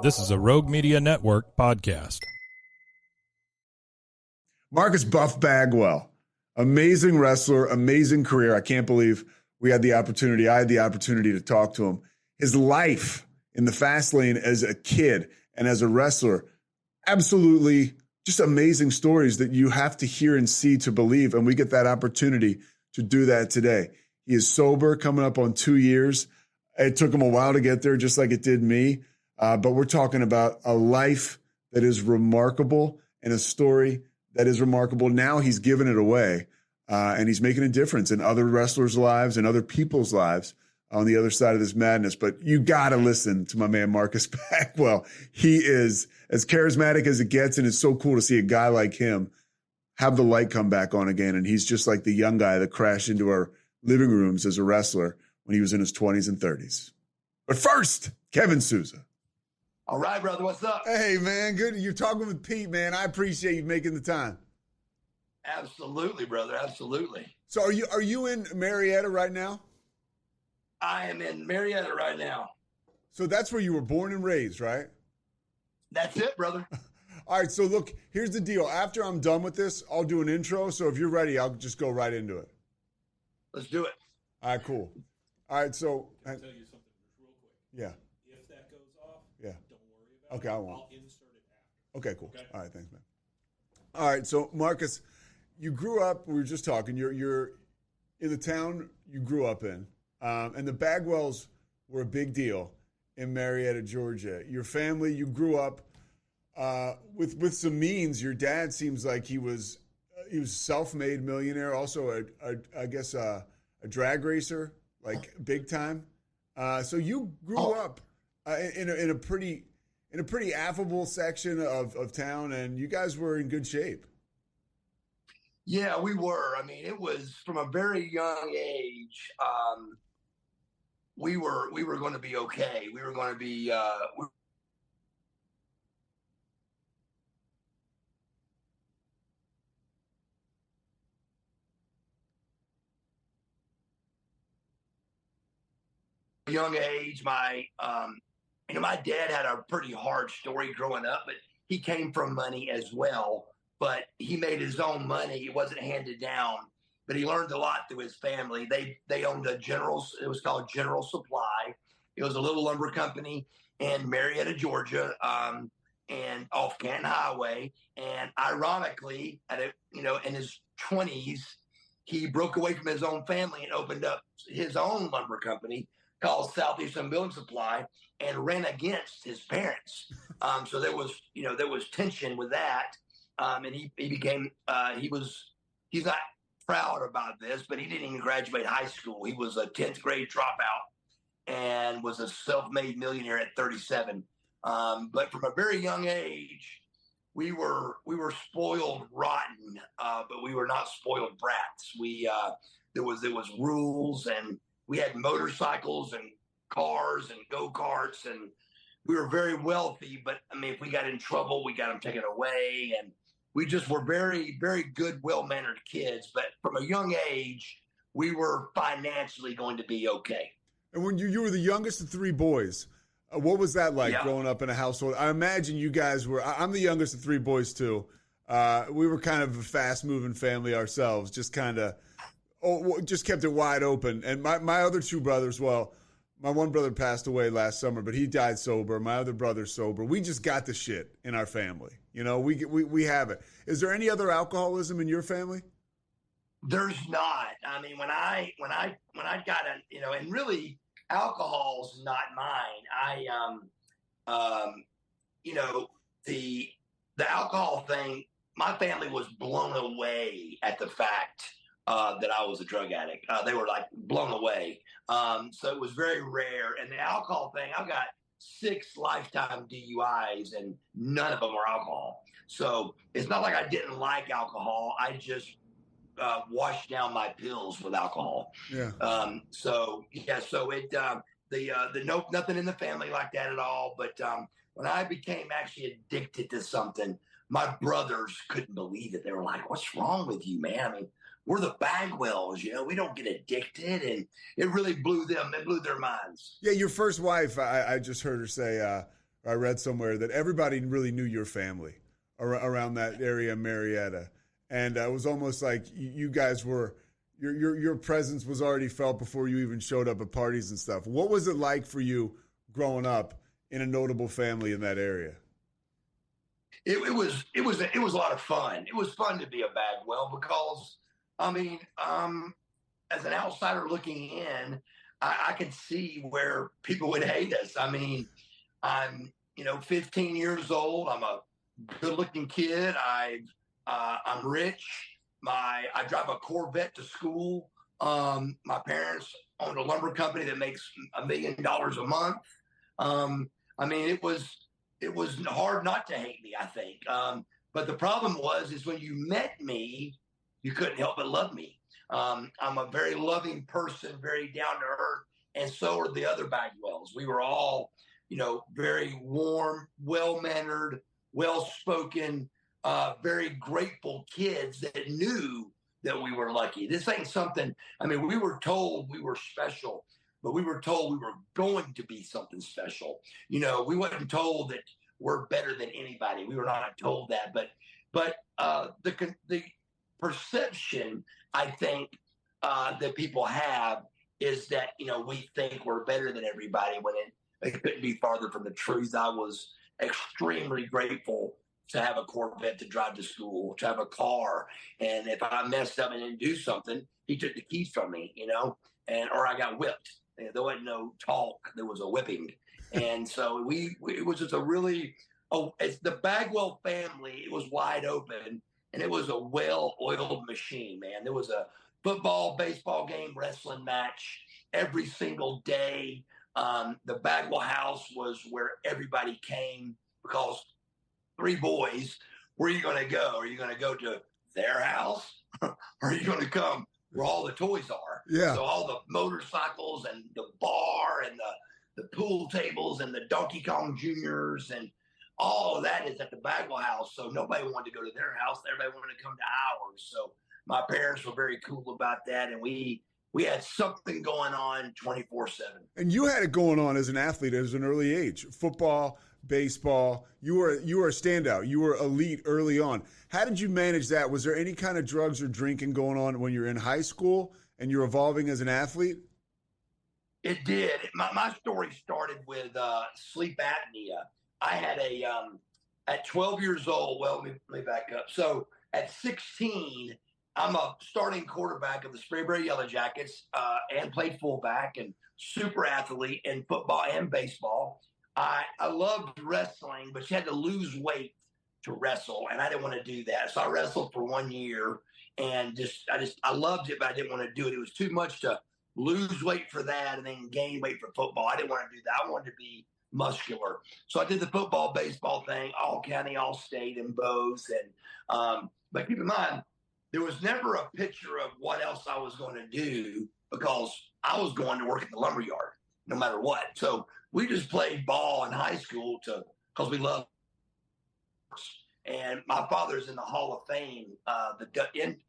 This is a Rogue Media Network podcast. Marcus Buff Bagwell, amazing wrestler, amazing career. I can't believe I had the opportunity to talk to him. His life in the fast lane as a kid and as a wrestler, absolutely just amazing stories that you have to hear and see to believe. And we get that opportunity to do that today. He is sober, coming up on 2 years. It took him a while to get there, just like it did me. But we're talking about a life that is remarkable and a story that is remarkable. Now he's giving it away, and he's making a difference in other wrestlers' lives and other people's lives on the other side of this madness. But you got to listen to my man, Marcus Bagwell. He is as charismatic as it gets, and it's so cool to see a guy like him have the light come back on again. And he's just like the young guy that crashed into our living rooms as a wrestler when he was in his 20s and 30s. But first, Kevin Souza. All right, brother. What's up? Hey, man. Good. You're talking with Pete, man. I appreciate you making the time. Absolutely, brother. Absolutely. So are you in Marietta right now? I am in Marietta right now. So that's where you were born and raised, right? That's it, brother. All right. So look, here's the deal. After I'm done with this, I'll do an intro. So if you're ready, I'll just go right into it. Let's do it. All right, cool. All right. So I'll tell you something real quick. Yeah. If that goes off, Yeah. don't worry about Okay, it. I won't. I'll insert it after. Okay, cool. Okay. All right, thanks, man. All right, so Marcus, you grew up. We were just talking. You're in the town you grew up in, and the Bagwells were a big deal in Marietta, Georgia. Your family, you grew up with some means. Your dad seems like he was self-made millionaire, also I guess a drag racer, like big time. So you grew up in a pretty affable section of town, and you guys were in good shape. Yeah, we were. I mean, it was from a very young age. We were going to be okay. We were going to be. Young age, my dad had a pretty hard story growing up, but he came from money as well. But he made his own money. It wasn't handed down, but he learned a lot through his family. They owned it was called General Supply. It was a little lumber company in Marietta, Georgia, and off Canton Highway. And ironically, in his 20s, he broke away from his own family and opened up his own lumber company called Southeastern Building Supply, and ran against his parents. So there was tension with that. And he became, he's not proud about this, but he didn't even graduate high school. He was a 10th grade dropout and was a self-made millionaire at 37. But from a very young age, we were spoiled rotten, but we were not spoiled brats. There was rules, and we had motorcycles and cars and go-karts, and we were very wealthy. But I mean, if we got in trouble, we got them taken away, and we just were very, very good, well-mannered kids. But from a young age, we were financially going to be okay. And when you were the youngest of three boys, what was that like growing up in a household? I imagine you guys were. I'm the youngest of three boys too. We were kind of a fast-moving family ourselves, just kind of. Just kept it wide open. And my other two brothers, well, my one brother passed away last summer, but he died sober. My other brother's sober. We just got the shit in our family. You know, we have it. Is there any other alcoholism in your family? There's not. I mean, when I got and really alcohol's not mine. The alcohol thing, my family was blown away at the fact that I was a drug addict. They were like blown away. So it was very rare. And the alcohol thing, I've got 6 lifetime DUIs and none of them are alcohol. So it's not like I didn't like alcohol. I just washed down my pills with alcohol. Yeah. So nothing in the family like that at all. But when I became actually addicted to something, my brothers couldn't believe it. They were like, "What's wrong with you, man? I mean, we're the Bagwells, we don't get addicted." And it really blew their minds. Yeah, your first wife, I just heard her say, I read somewhere that everybody really knew your family around that area, Marietta, and it was almost like you guys were your presence was already felt before you even showed up at parties and stuff. What was it like for you growing up in a notable family in that area? It was a lot of fun. It was fun to be a Bagwell because, I mean, as an outsider looking in, I could see where people would hate us. I mean, I'm 15 years old. I'm a good-looking kid. I'm rich. I drive a Corvette to school. My parents owned a lumber company that makes $1 million a month. I mean, it was hard not to hate me, I think. But the problem is when you met me, you couldn't help but love me. I'm a very loving person, very down to earth, and so are the other Bagwells. We were all, very warm, well-mannered, well-spoken, very grateful kids that knew that we were lucky. This ain't something, I mean, we were told we were special, but we were told we were going to be something special. We wasn't told that we're better than anybody. We were not told that, but the perception, I think, that people have is that, we think we're better than everybody when it couldn't be farther from the truth. I was extremely grateful to have a Corvette to drive to school, to have a car. And if I messed up and didn't do something, he took the keys from me, or I got whipped. There wasn't no talk. There was a whipping. And so it was just it's the Bagwell family. It was wide open and it was a well-oiled machine, man. There was a football, baseball game, wrestling match every single day. The Bagwell house was where everybody came because 3 boys, where are you going to go? Are you going to go to their house or are you going to come where all the toys are? Yeah. So all the motorcycles and the bar and the pool tables and the Donkey Kong Juniors and all of that is at the Bagwell house. So nobody wanted to go to their house. Everybody wanted to come to ours. So my parents were very cool about that. And we had something going on 24/7. And you had it going on as an athlete at an early age. Football, baseball. You were a standout. You were elite early on. How did you manage that? Was there any kind of drugs or drinking going on when you're in high school and you're evolving as an athlete? It did. My story started with sleep apnea. I had at 12 years old, well, let me back up. So at 16, I'm a starting quarterback of the Sprayberry Yellow Jackets and played fullback and super athlete in football and baseball. I loved wrestling, but you had to lose weight to wrestle, and I didn't want to do that. So I wrestled for 1 year, and I loved it, but I didn't want to do it. It was too much to lose weight for that and then gain weight for football. I didn't want to do that. I wanted to be muscular. So I did the football, baseball thing, all county, all state, and both. And but keep in mind, there was never a picture of what else I was going to do because I was going to work in the lumberyard no matter what. So we just played ball in high school because we loved. And my father's in the Hall of Fame, the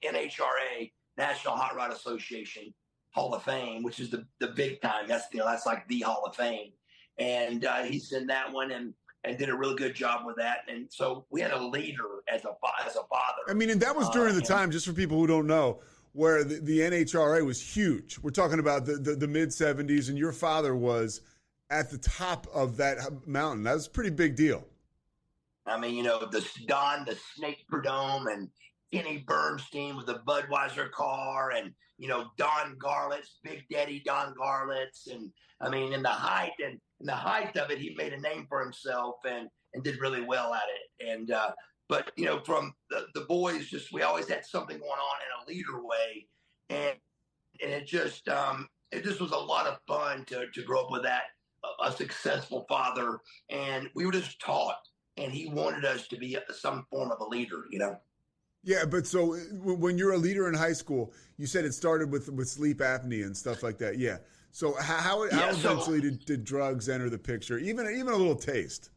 NHRA, National Hot Rod Association Hall of Fame, which is the big time. That's like the Hall of Fame. And he's in that one and did a really good job with that. And so we had a leader as a father. I mean, and that was during the time, just for people who don't know, where the NHRA was huge. We're talking about the mid-'70s, and your father was at the top of that mountain. That was a pretty big deal. I mean, the Don, the Snake Prudhomme, and Kenny Bernstein with the Budweiser car, and Don Garlett's Big Daddy Don Garlett's, and I mean, in the height of it, he made a name for himself and did really well at it. And but from the boys, we always had something going on in a leader way, and it just was a lot of fun to grow up with that, a successful father, and we were just taught. And he wanted us to be some form of a leader, Yeah, but so when you're a leader in high school, you said it started with sleep apnea and stuff like that. Yeah. So how eventually did drugs enter the picture? Even a little taste.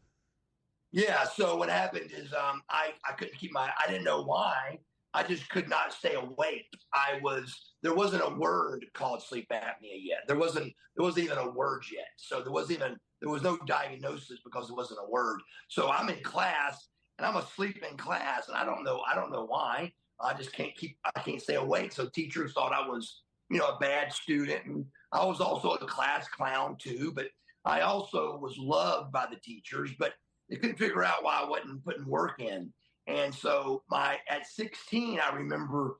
Yeah. So what happened is I couldn't I didn't know why. I just could not stay awake. There wasn't a word called sleep apnea yet. There wasn't even a word yet. So there There was no diagnosis because it wasn't a word. So I'm in class and I'm asleep in class, and I don't know why. I can't stay awake. So teachers thought I was, a bad student, and I was also a class clown too. But I also was loved by the teachers, but they couldn't figure out why I wasn't putting work in. And so at 16, I remember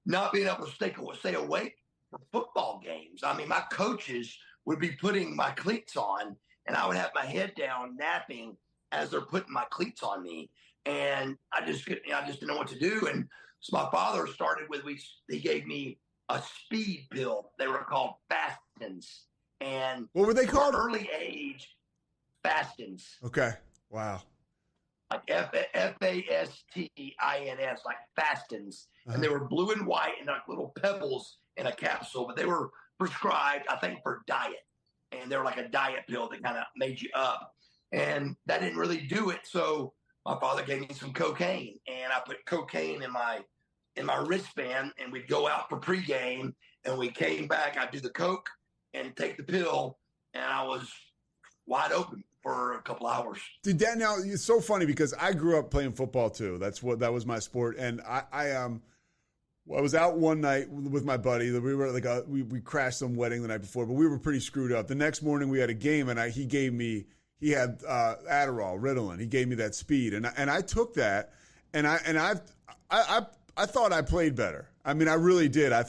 not being able to stay awake for football games. I mean, my coaches would be putting my cleats on, and I would have my head down napping as they're putting my cleats on me. And I just didn't know what to do. And so my father started he gave me a speed pill. They were called Fastins. And what were they called? Early age Fastins. Okay. Wow. Like Fastins, like Fastins. And they were blue and white and like little pebbles in a capsule, but they were prescribed, I think, for diet. And they were like a diet pill that kind of made you up. And that didn't really do it. So my father gave me some cocaine, and I put cocaine in my wristband, and we'd go out for pregame, and we came back. I'd do the coke and take the pill, and I was wide open for a couple hours. Dude, now it's so funny because I grew up playing football too. That was my sport, and I was out one night with my buddy. We were we crashed some wedding the night before, but we were pretty screwed up. The next morning we had a game, and he had Adderall, Ritalin. He gave me that speed, and I took that, and I thought I played better. I mean, I really did. I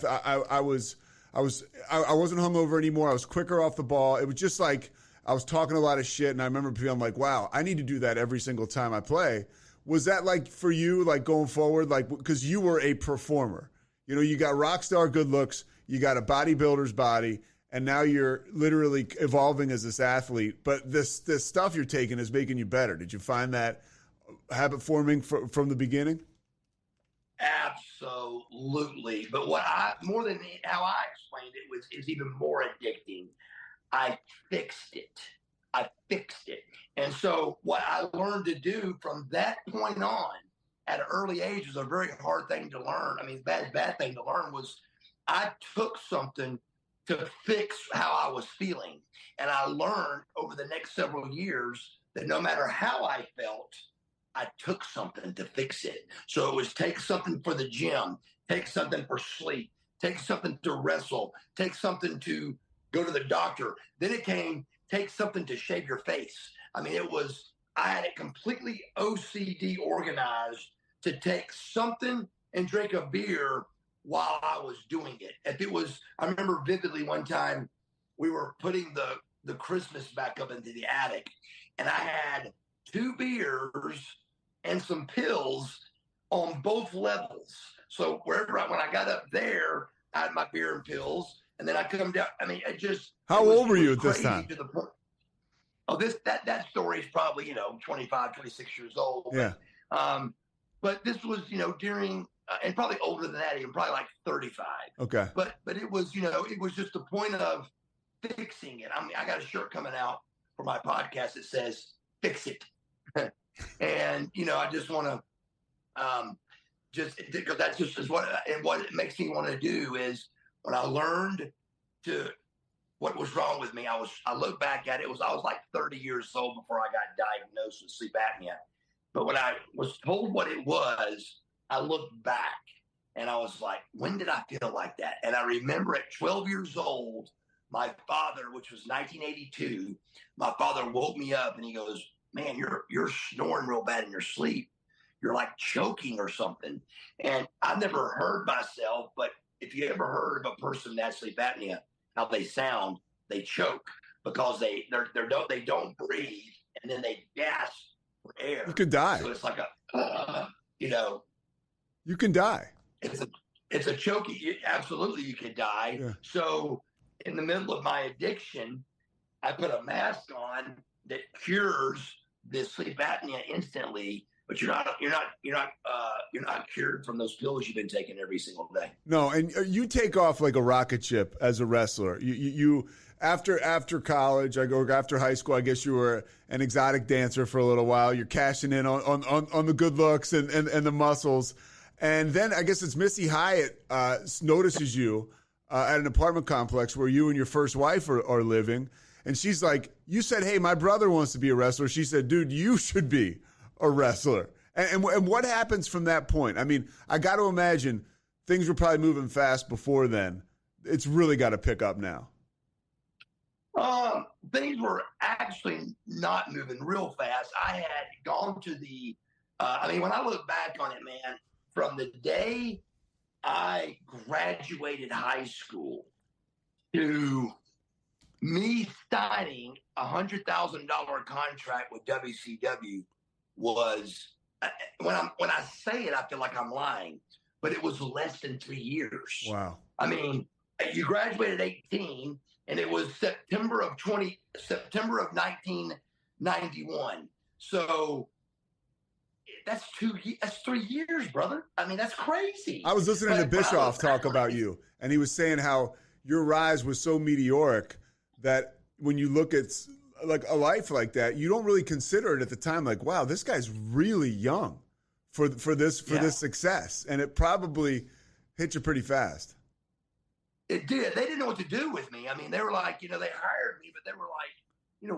wasn't hungover anymore. I was quicker off the ball. It was just like I was talking a lot of shit, and I remember feeling like, wow, I need to do that every single time I play. Was that like for you, like going forward, like because you were a performer? You got rock star good looks, you got a bodybuilder's body, and now you're literally evolving as this athlete. But this stuff you're taking is making you better. Did you find that habit forming from the beginning? Absolutely. But more than how I explained it is even more addicting. I fixed it. And so what I learned to do from that point on at an early age was a very hard thing to learn. I mean, bad thing to learn was I took something to fix how I was feeling. And I learned over the next several years that no matter how I felt, I took something to fix it. So it was take something for the gym, take something for sleep, take something to wrestle, take something to go to the doctor. Then it came, take something to shave your face. I mean, I had it completely OCD organized to take something and drink a beer while I was doing it. I remember vividly one time we were putting the Christmas back up into the attic, and I had 2 beers and some pills on both levels. So when I got up there, I had my beer and pills, and then I come down. I mean, How old were you at this time? To the point. Oh, that story is probably 25, 26 years old. Yeah. But this was during. And probably older than that, even probably like 35. Okay. But it was, it was just the point of fixing it. I mean, I got a shirt coming out for my podcast that says "Fix It," and I just want to, because that's just is what it makes me want to do is when I learned what was wrong with me. I look back at it. I was like 30 years old before I got diagnosed with sleep apnea. But when I was told what it was, I looked back and I was like, when did I feel like that? And I remember at 12 years old, my father, which was 1982, my father woke me up and he goes, man, you're snoring real bad in your sleep. You're like choking or something. And I've never heard myself, but if you ever heard of a person that has sleep apnea, how they sound, they choke because they don't breathe and then they gasp for air. You could die. So it's like you can die. It's a choke. Absolutely, you could die. Yeah. So in the middle of my addiction, I put a mask on that cures this sleep apnea instantly. But you're not cured from those pills you've been taking every single day. No, and you take off like a rocket ship as a wrestler. You after college, after high school, I guess you were an exotic dancer for a little while. You're cashing in on the good looks and the muscles. And then I guess it's Missy Hyatt notices you at an apartment complex where you and your first wife are living. And she's like, you said, hey, my brother wants to be a wrestler. She said, dude, you should be a wrestler. And what happens from that point? I mean, I got to imagine things were probably moving fast before then. It's really got to pick up now. Things were actually not moving real fast. I had gone to when I look back on it, man, from the day I graduated high school to me signing $100,000 contract with WCW was, when I say it, I feel like I'm lying, but it was less than 3 years. Wow. I mean, you graduated at 18, and it was September of 1991. So that's 3 years, brother. I mean, that's crazy. I was listening to Bischoff talk about you, and he was saying how your rise was so meteoric that when you look at like a life like that, you don't really consider it at the time. Like, wow, this guy's really young for this success, and it probably hit you pretty fast. It did. They didn't know what to do with me. I mean, they were like, they hired me, but they were like,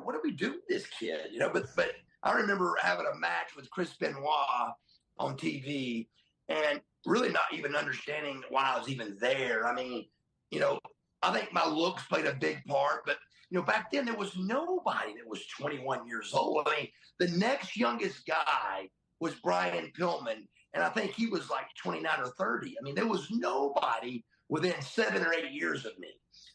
what do we do with this kid? But I remember having a match with Chris Benoit on TV and really not even understanding why I was even there. I mean, I think my looks played a big part, but back then there was nobody that was 21 years old. I mean, the next youngest guy was Brian Pillman, and I think he was like 29 or 30. I mean, there was nobody within 7 or 8 years of me.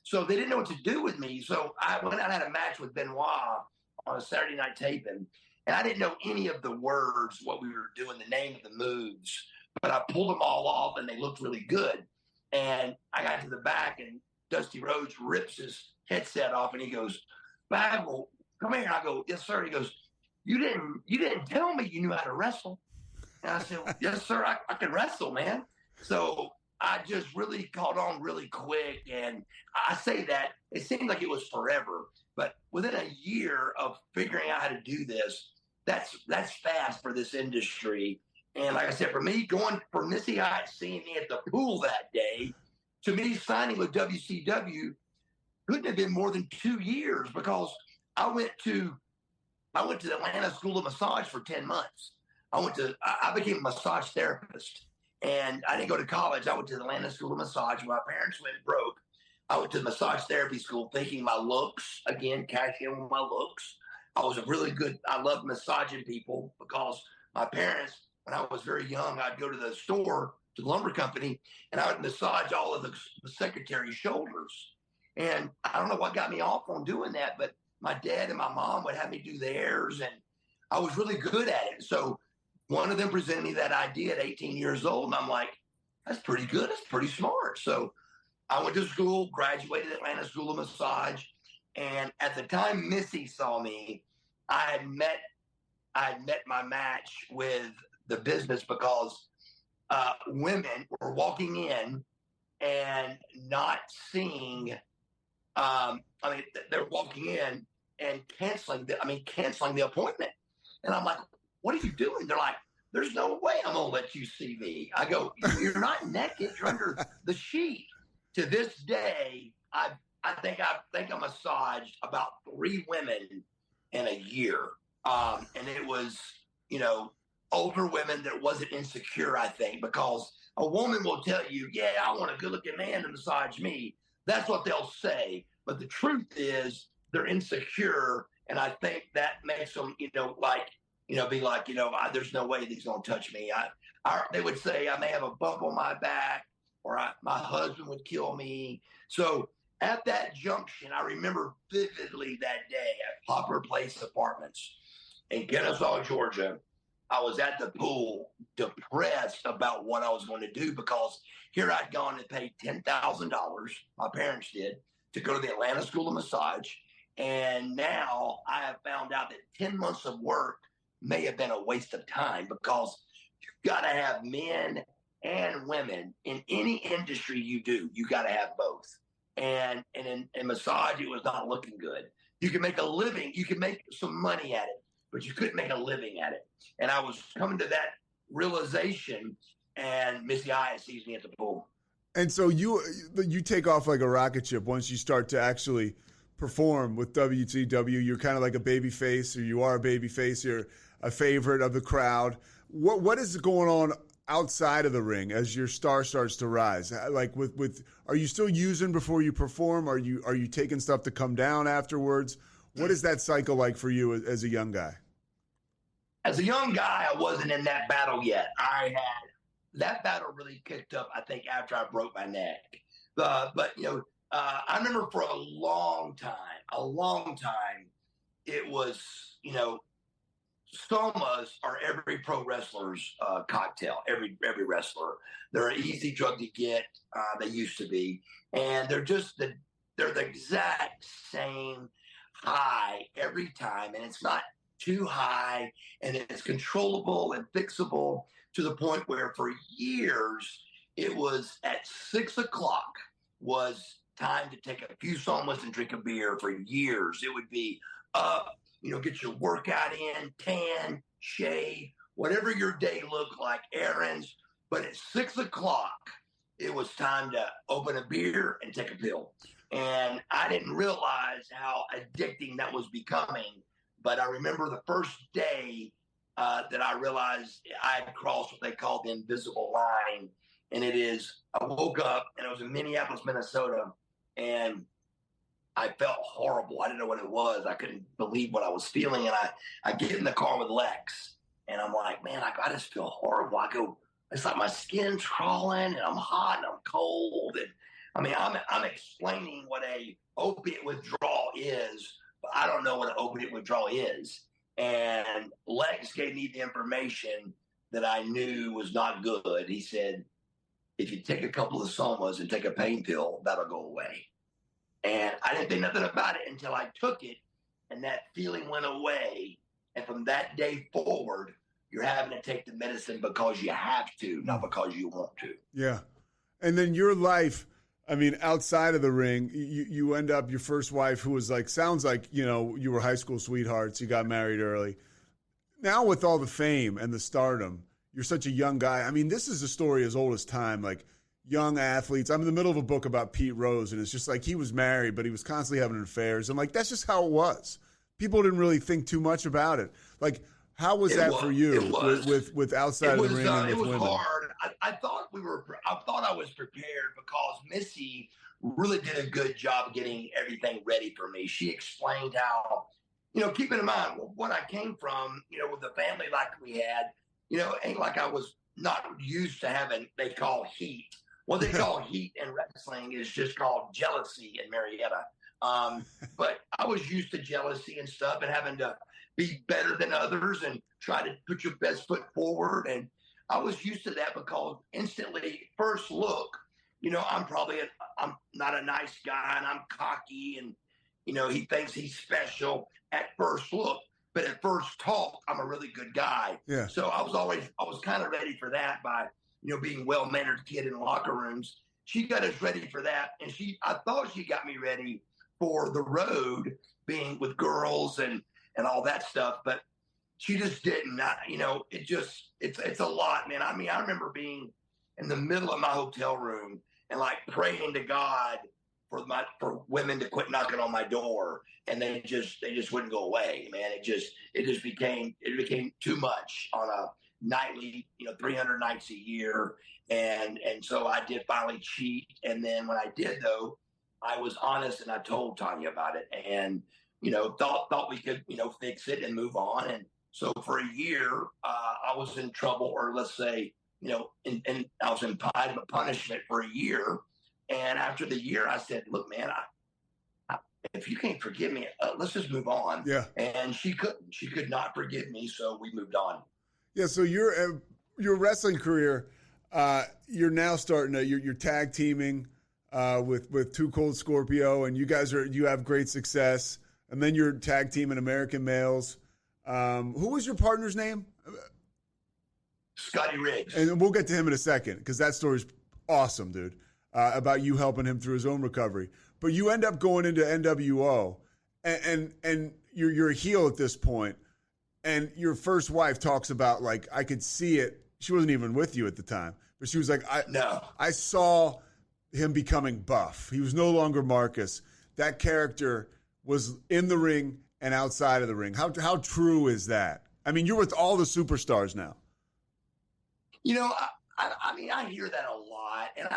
So they didn't know what to do with me. So I went out and had a match with Benoit on a Saturday night taping, and I didn't know any of the words, what we were doing, the name of the moves, but I pulled them all off, and they looked really good. And I got to the back, and Dusty Rhodes rips his headset off, and he goes, Bagwell, come here. I go, yes, sir. He goes, you didn't tell me you knew how to wrestle. And I said, yes, sir, I can wrestle, man. So I just really caught on really quick. And I say that it seemed like it was forever, but within a year of figuring out how to do this, that's fast for this industry. And like I said, for me, going from Missy Hyatt seeing me at the pool that day to me signing with WCW couldn't have been more than 2 years, because I went to the Atlanta School of Massage for 10 months. I became a massage therapist, and I didn't go to college. I went to the Atlanta School of Massage. My parents went broke. I went to the massage therapy school thinking my looks, again, cash in with my looks. I loved massaging people, because my parents, when I was very young, I'd go to the store, to the lumber company, and I would massage all of the secretary's shoulders. And I don't know what got me off on doing that, but my dad and my mom would have me do theirs, and I was really good at it. So one of them presented me that idea at 18 years old, and I'm like, that's pretty good. That's pretty smart. So I went to school, graduated at Atlanta School of Massage, and at the time Missy saw me, I had met my match with the business, because women were walking in and not seeing. They're walking in and canceling the appointment. And I'm like, what are you doing? They're like, there's no way I'm going to let you see me. I go, you're not naked. You're under the sheet. To this day, I think I massaged about 3 women in a year. And it was, older women that wasn't insecure, I think, because a woman will tell you, yeah, I want a good looking man to massage me. That's what they'll say. But the truth is they're insecure. And I think that makes them, be like, there's no way he's going to touch me. They would say I may have a bump on my back, or my husband would kill me. So at that junction, I remember vividly that day at Poplar Place Apartments in Kennesaw, Georgia. I was at the pool depressed about what I was going to do, because here I'd gone and paid $10,000, my parents did, to go to the Atlanta School of Massage. And now I have found out that 10 months of work may have been a waste of time, because you've got to have men and women in any industry you do. You got to have both. And in massage, it was not looking good. You can make a living. You can make some money at it, but you couldn't make a living at it. And I was coming to that realization, and Missy Hyatt sees me at the pool. And so you take off like a rocket ship once you start to actually perform with WCW. You're kind of like a baby face, or you are a baby face. You're a favorite of the crowd. What is going on outside of the ring as your star starts to rise? Like with are you still using before you perform? Are you taking stuff to come down afterwards? What is that cycle like for you as a young guy? As a young guy, I wasn't in that battle yet. That battle really kicked up, I think, after I broke my neck. But I remember for a long time, it was, somas are every pro wrestler's cocktail. Every wrestler, they're an easy drug to get. They used to be, and they're the exact same high every time, and it's not too high, and it's controllable and fixable to the point where for years it was at 6 o'clock was time to take a few somas and drink a beer. For years it would be get your workout in, tan, shave, whatever your day looked like, errands. But at 6 o'clock, it was time to open a beer and take a pill. And I didn't realize how addicting that was becoming. But I remember the first day that I realized I had crossed what they call the invisible line. And I woke up and it was in Minneapolis, Minnesota, and I felt horrible. I didn't know what it was. I couldn't believe what I was feeling. And I get in the car with Lex, and I'm like, man, I just feel horrible. I go, it's like my skin's crawling, and I'm hot, and I'm cold. And I mean, I'm explaining what a opiate withdrawal is, but I don't know what an opiate withdrawal is. And Lex gave me the information that I knew was not good. He said, if you take a couple of somas and take a pain pill, that'll go away. And I didn't think nothing about it until I took it, and that feeling went away. And from that day forward, you're having to take the medicine because you have to, not because you want to. Yeah. And then your life, I mean, outside of the ring, you end up your first wife, who was like, sounds like, you were high school sweethearts. You got married early. Now with all the fame and the stardom, you're such a young guy. I mean, this is a story as old as time. Like, young athletes. I'm in the middle of a book about Pete Rose, and it's just like he was married, but he was constantly having affairs. And like, that's just how it was. People didn't really think too much about it. Like, how was that for you with outside of the ring and with women? It was hard. I thought I was prepared because Missy really did a good job getting everything ready for me. She explained how, keeping in mind what I came from, with the family like we had, ain't like I was not used to having, they call heat. What they call heat in wrestling is just called jealousy in Marietta. But I was used to jealousy and stuff, and having to be better than others and try to put your best foot forward. And I was used to that because instantly, first look, I'm not a nice guy, and I'm cocky, and, he thinks he's special at first look. But at first talk, I'm a really good guy. Yeah. So I was kind of ready for that by, being well-mannered kid in locker rooms. She got us ready for that. And I thought she got me ready for the road, being with girls and all that stuff. But she just didn't. It's a lot, man. I mean, I remember being in the middle of my hotel room and like praying to God for women to quit knocking on my door, and they just wouldn't go away, man. It became too much on a nightly, 300 nights a year. And so I did finally cheat. And then when I did, though, I was honest, and I told Tanya about it, and, thought we could, fix it and move on. And so for a year, I was in trouble, or let's say, and I was in punishment for a year. And after the year, I said, look, man, if you can't forgive me, let's just move on. Yeah. And she couldn't. She could not forgive me, so we moved on. Yeah, so your wrestling career, you're now starting you're tag teaming with Too Cold Scorpio, and you have great success. And then you're tag teaming American Males. Who was your partner's name? Scotty Riggs. And we'll get to him in a second, because that story's awesome, dude, about you helping him through his own recovery. But you end up going into NWO, and you're a heel at this point. And your first wife talks about, like, I could see it. She wasn't even with you at the time, but she was like, I saw him becoming buff. He was no longer Marcus. That character was in the ring and outside of the ring. How true is that? I mean, you're with all the superstars now. You know, I mean, I hear that a lot, and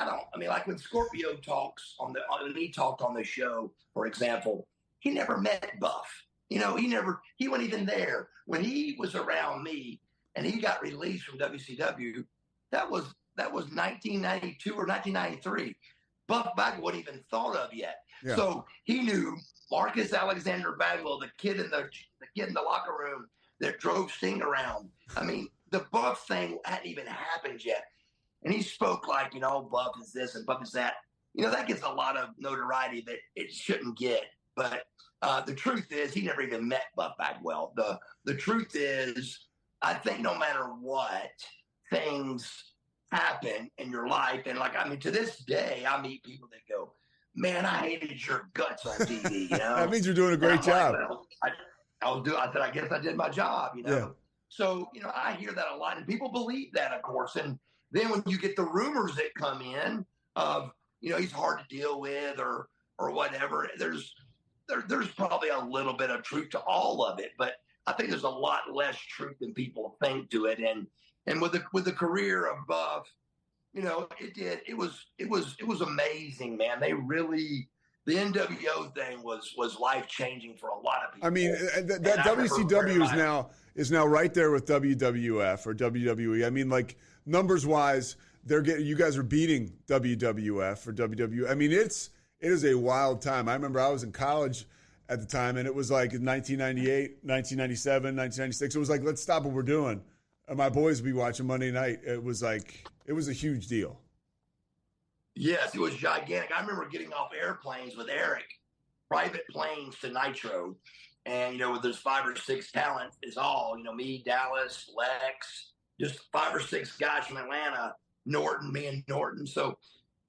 like when Scorpio talks when he talked on the show, for example, he never met Buff. You know, he wasn't even there when he was around me, and he got released from WCW. That was 1992 or 1993. Buff Bagwell wasn't even thought of yet. Yeah. So he knew Marcus Alexander Bagwell, the kid in the locker room that drove Sting around. I mean, the Buff thing hadn't even happened yet. And he spoke like, you know, Buff is this and Buff is that. You know, that gets a lot of notoriety that it shouldn't get. But the truth is, he never even met Buff Bagwell. The truth is, I think no matter what, things happen in your life. And like, I mean, to this day, I meet people that go, man, I hated your guts on TV, you know? That means you're doing a great job. Like, well, I said, I guess I did my job, you know? Yeah. So, you know, I hear that a lot, and people believe that, of course. And then when you get the rumors that come in of, you know, he's hard to deal with or whatever, there's probably a little bit of truth to all of it, but I think there's a lot less truth than people think to it. And with the career of Buff, you know, it was amazing, man. They really, the NWO thing was life changing for a lot of people. I mean, that WCW is now right there with WWF or WWE. I mean, like numbers wise, you guys are beating WWF or WWE. I mean, it is a wild time. I remember I was in college at the time, and it was like in 1998, 1997, 1996. It was like, let's stop what we're doing. And my boys would be watching Monday night. It was a huge deal. Yes, it was gigantic. I remember getting off airplanes with Eric, private planes to Nitro. And, you know, there's 5 or 6 talent is all, you know, me, Dallas, Lex, just 5 or 6 guys from Atlanta, Norton, me and Norton. So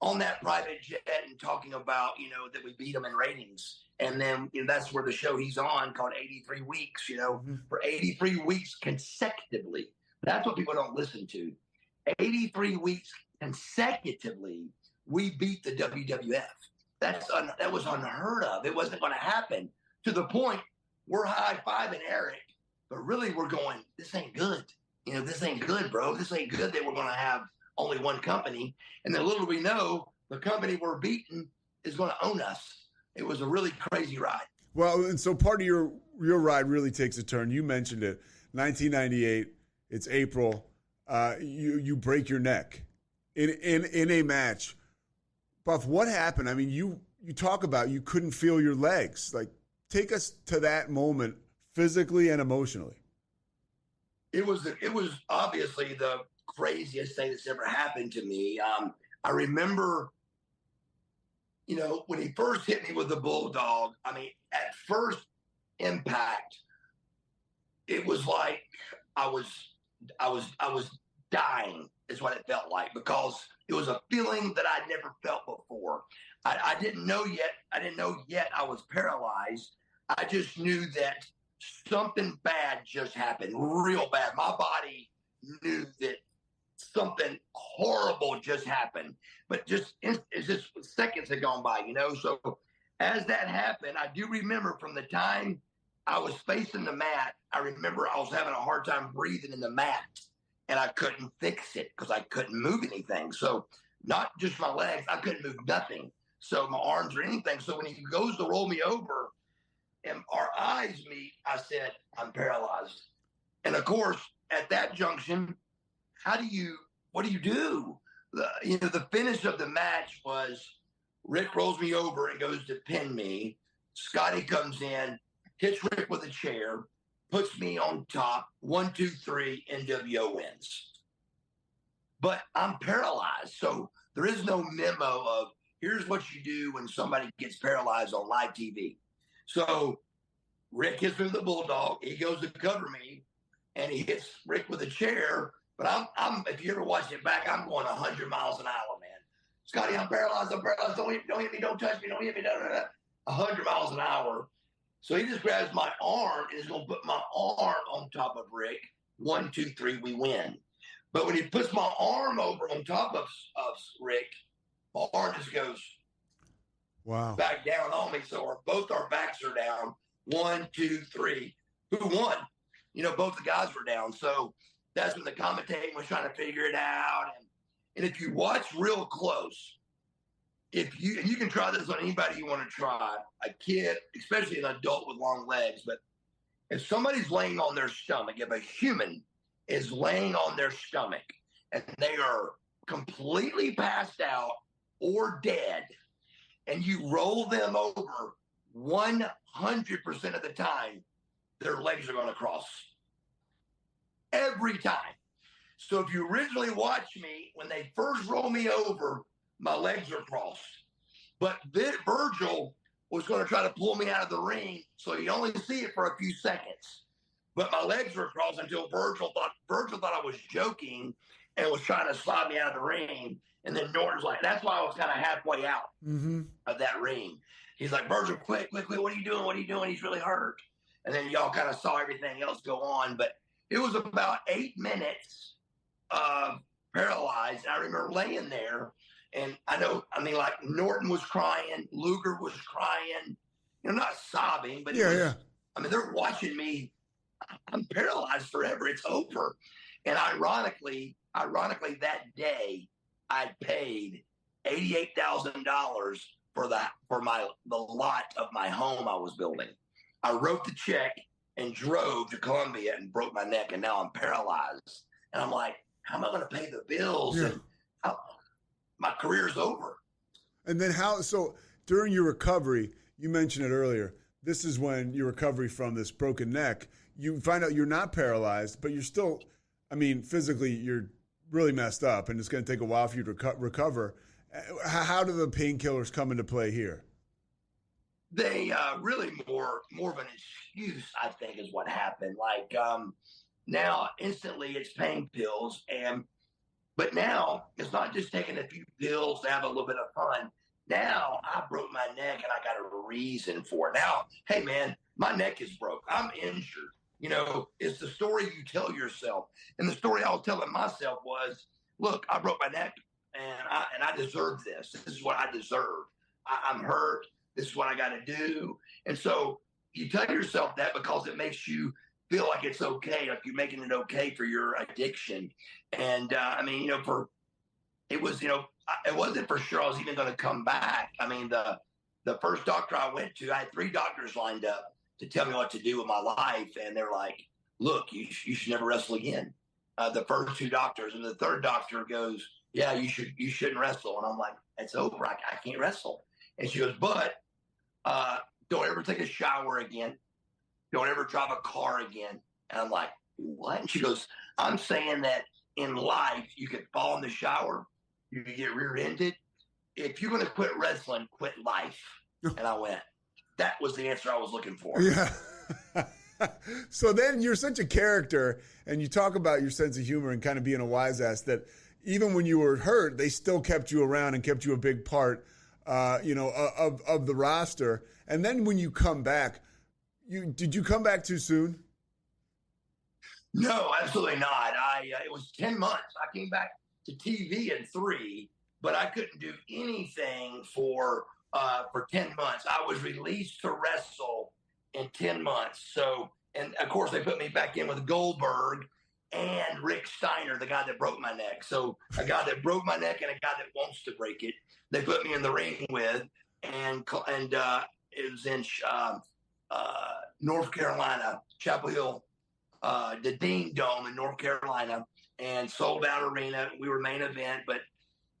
on that private jet and talking about, you know, that we beat them in ratings. And then, you know, that's where the show he's on called 83 Weeks, you know, for 83 weeks consecutively. That's what people don't listen to. 83 weeks consecutively, we beat the WWF. That was unheard of. It wasn't going to happen, to the point we're high-fiving Eric, but really we're going, this ain't good. You know, this ain't good, bro. This ain't good that we're going to have only one company. And then little do we know, the company we're beating is going to own us. It was a really crazy ride. Well, and so part of your ride really takes a turn. You mentioned it. 1998, it's April. You break your neck in a match. Buff, what happened? I mean, you talk about you couldn't feel your legs. Like, take us to that moment physically and emotionally. It was obviously the craziest thing that's ever happened to me. I remember, you know, when he first hit me with the bulldog, I mean, at first impact, it was like I was dying is what it felt like, because it was a feeling that I'd never felt before. I didn't know yet I was paralyzed. I just knew that something bad just happened, real bad. My body knew that something horrible just happened, but it's just seconds had gone by, you know? So as that happened, I do remember from the time I was facing the mat, I remember I was having a hard time breathing in the mat, and I couldn't fix it because I couldn't move anything. So not just my legs, I couldn't move nothing. So my arms or anything. So when he goes to roll me over and our eyes meet, I said, I'm paralyzed. And of course, at that junction, what do you do? The finish of the match was Rick rolls me over and goes to pin me. Scotty comes in, hits Rick with a chair, puts me on top. 1, 2, 3, NWO wins. But I'm paralyzed. So there is no memo of here's what you do when somebody gets paralyzed on live TV. So Rick hits me with the bulldog. He goes to cover me, and he hits Rick with a chair. But I'm if you ever watch it back, I'm going 100 miles an hour, man. Scotty, I'm paralyzed. Don't hit me. Don't touch me. Don't hit me. 100 miles an hour. So he just grabs my arm and is going to put my arm on top of Rick. 1, 2, 3, we win. But when he puts my arm over on top of Rick, my arm just goes. Wow. back down on me. So both our backs are down. 1, 2, 3. Who won? Both the guys were down. So that's when the commentating was trying to figure it out. And if you watch real close, and you can try this on anybody you want to try, a kid, especially an adult with long legs, but if somebody's laying on their stomach, if a human is laying on their stomach and they are completely passed out or dead, and you roll them over 100% of the time, their legs are going to cross. Every time. So if you originally watched me, when they first roll me over, my legs are crossed. But Virgil was going to try to pull me out of the ring, so you only see it for a few seconds. But my legs were crossed until Virgil thought I was joking and was trying to slide me out of the ring. And then Norton's like, that's why I was kind of halfway out of that ring. He's like, Virgil, quick, what are you doing? What are you doing? He's really hurt. And then y'all kind of saw everything else go on. But it was about 8 minutes paralyzed. And I remember laying there. And like Norton was crying, Luger was crying, not sobbing, but yeah. They're watching me. I'm paralyzed forever. It's over. And ironically, that day I paid $88,000 for the lot of my home I was building. I wrote the check and drove to Columbia and broke my neck, and now I'm paralyzed. And I'm like, how am I going to pay the bills? Yeah. And my career's over. And then so during your recovery, you mentioned it earlier, this is when your recovery from this broken neck, you find out you're not paralyzed, but you're still, physically you're really messed up, and it's going to take a while for you to recover. How do the painkillers come into play here? They really more of an excuse, I think, is what happened. Like now, instantly, it's pain pills, but now it's not just taking a few pills to have a little bit of fun. Now I broke my neck and I got a reason for it. Now, hey man, my neck is broke. I'm injured. It's the story you tell yourself. And the story I was telling myself was, look, I broke my neck and I deserve this. This is what I deserve. I'm hurt. This is what I got to do. And so you tell yourself that because it makes you feel like it's okay, like you're making it okay for your addiction. And it wasn't for sure I was even going to come back. The first doctor I went to, I had 3 doctors lined up to tell me what to do with my life. And they're like, look, you should never wrestle again. The first 2 doctors, and the third doctor goes, yeah, you shouldn't wrestle. And I'm like, it's over. I can't wrestle. And she goes, but don't ever take a shower again. Don't ever drive a car again. And I'm like, what? And she goes, I'm saying that in life, you could fall in the shower, you could get rear-ended. If you're going to quit wrestling, quit life. And I went, that was the answer I was looking for. Yeah. So then you're such a character, and you talk about your sense of humor and kind of being a wise ass, that even when you were hurt, they still kept you around and kept you a big part, of the roster. And then when you come back, did you come back too soon? No, absolutely not. It was 10 months. I came back to TV in 3, but I couldn't do anything for 10 months. I was released to wrestle in 10 months. So, and of course they put me back in with Goldberg and Rick Steiner, the guy that broke my neck. So a guy that broke my neck and a guy that wants to break it, they put me in the ring with, and it was in North Carolina, Chapel Hill, the Dean Dome in North Carolina, and sold out arena. We were main event, but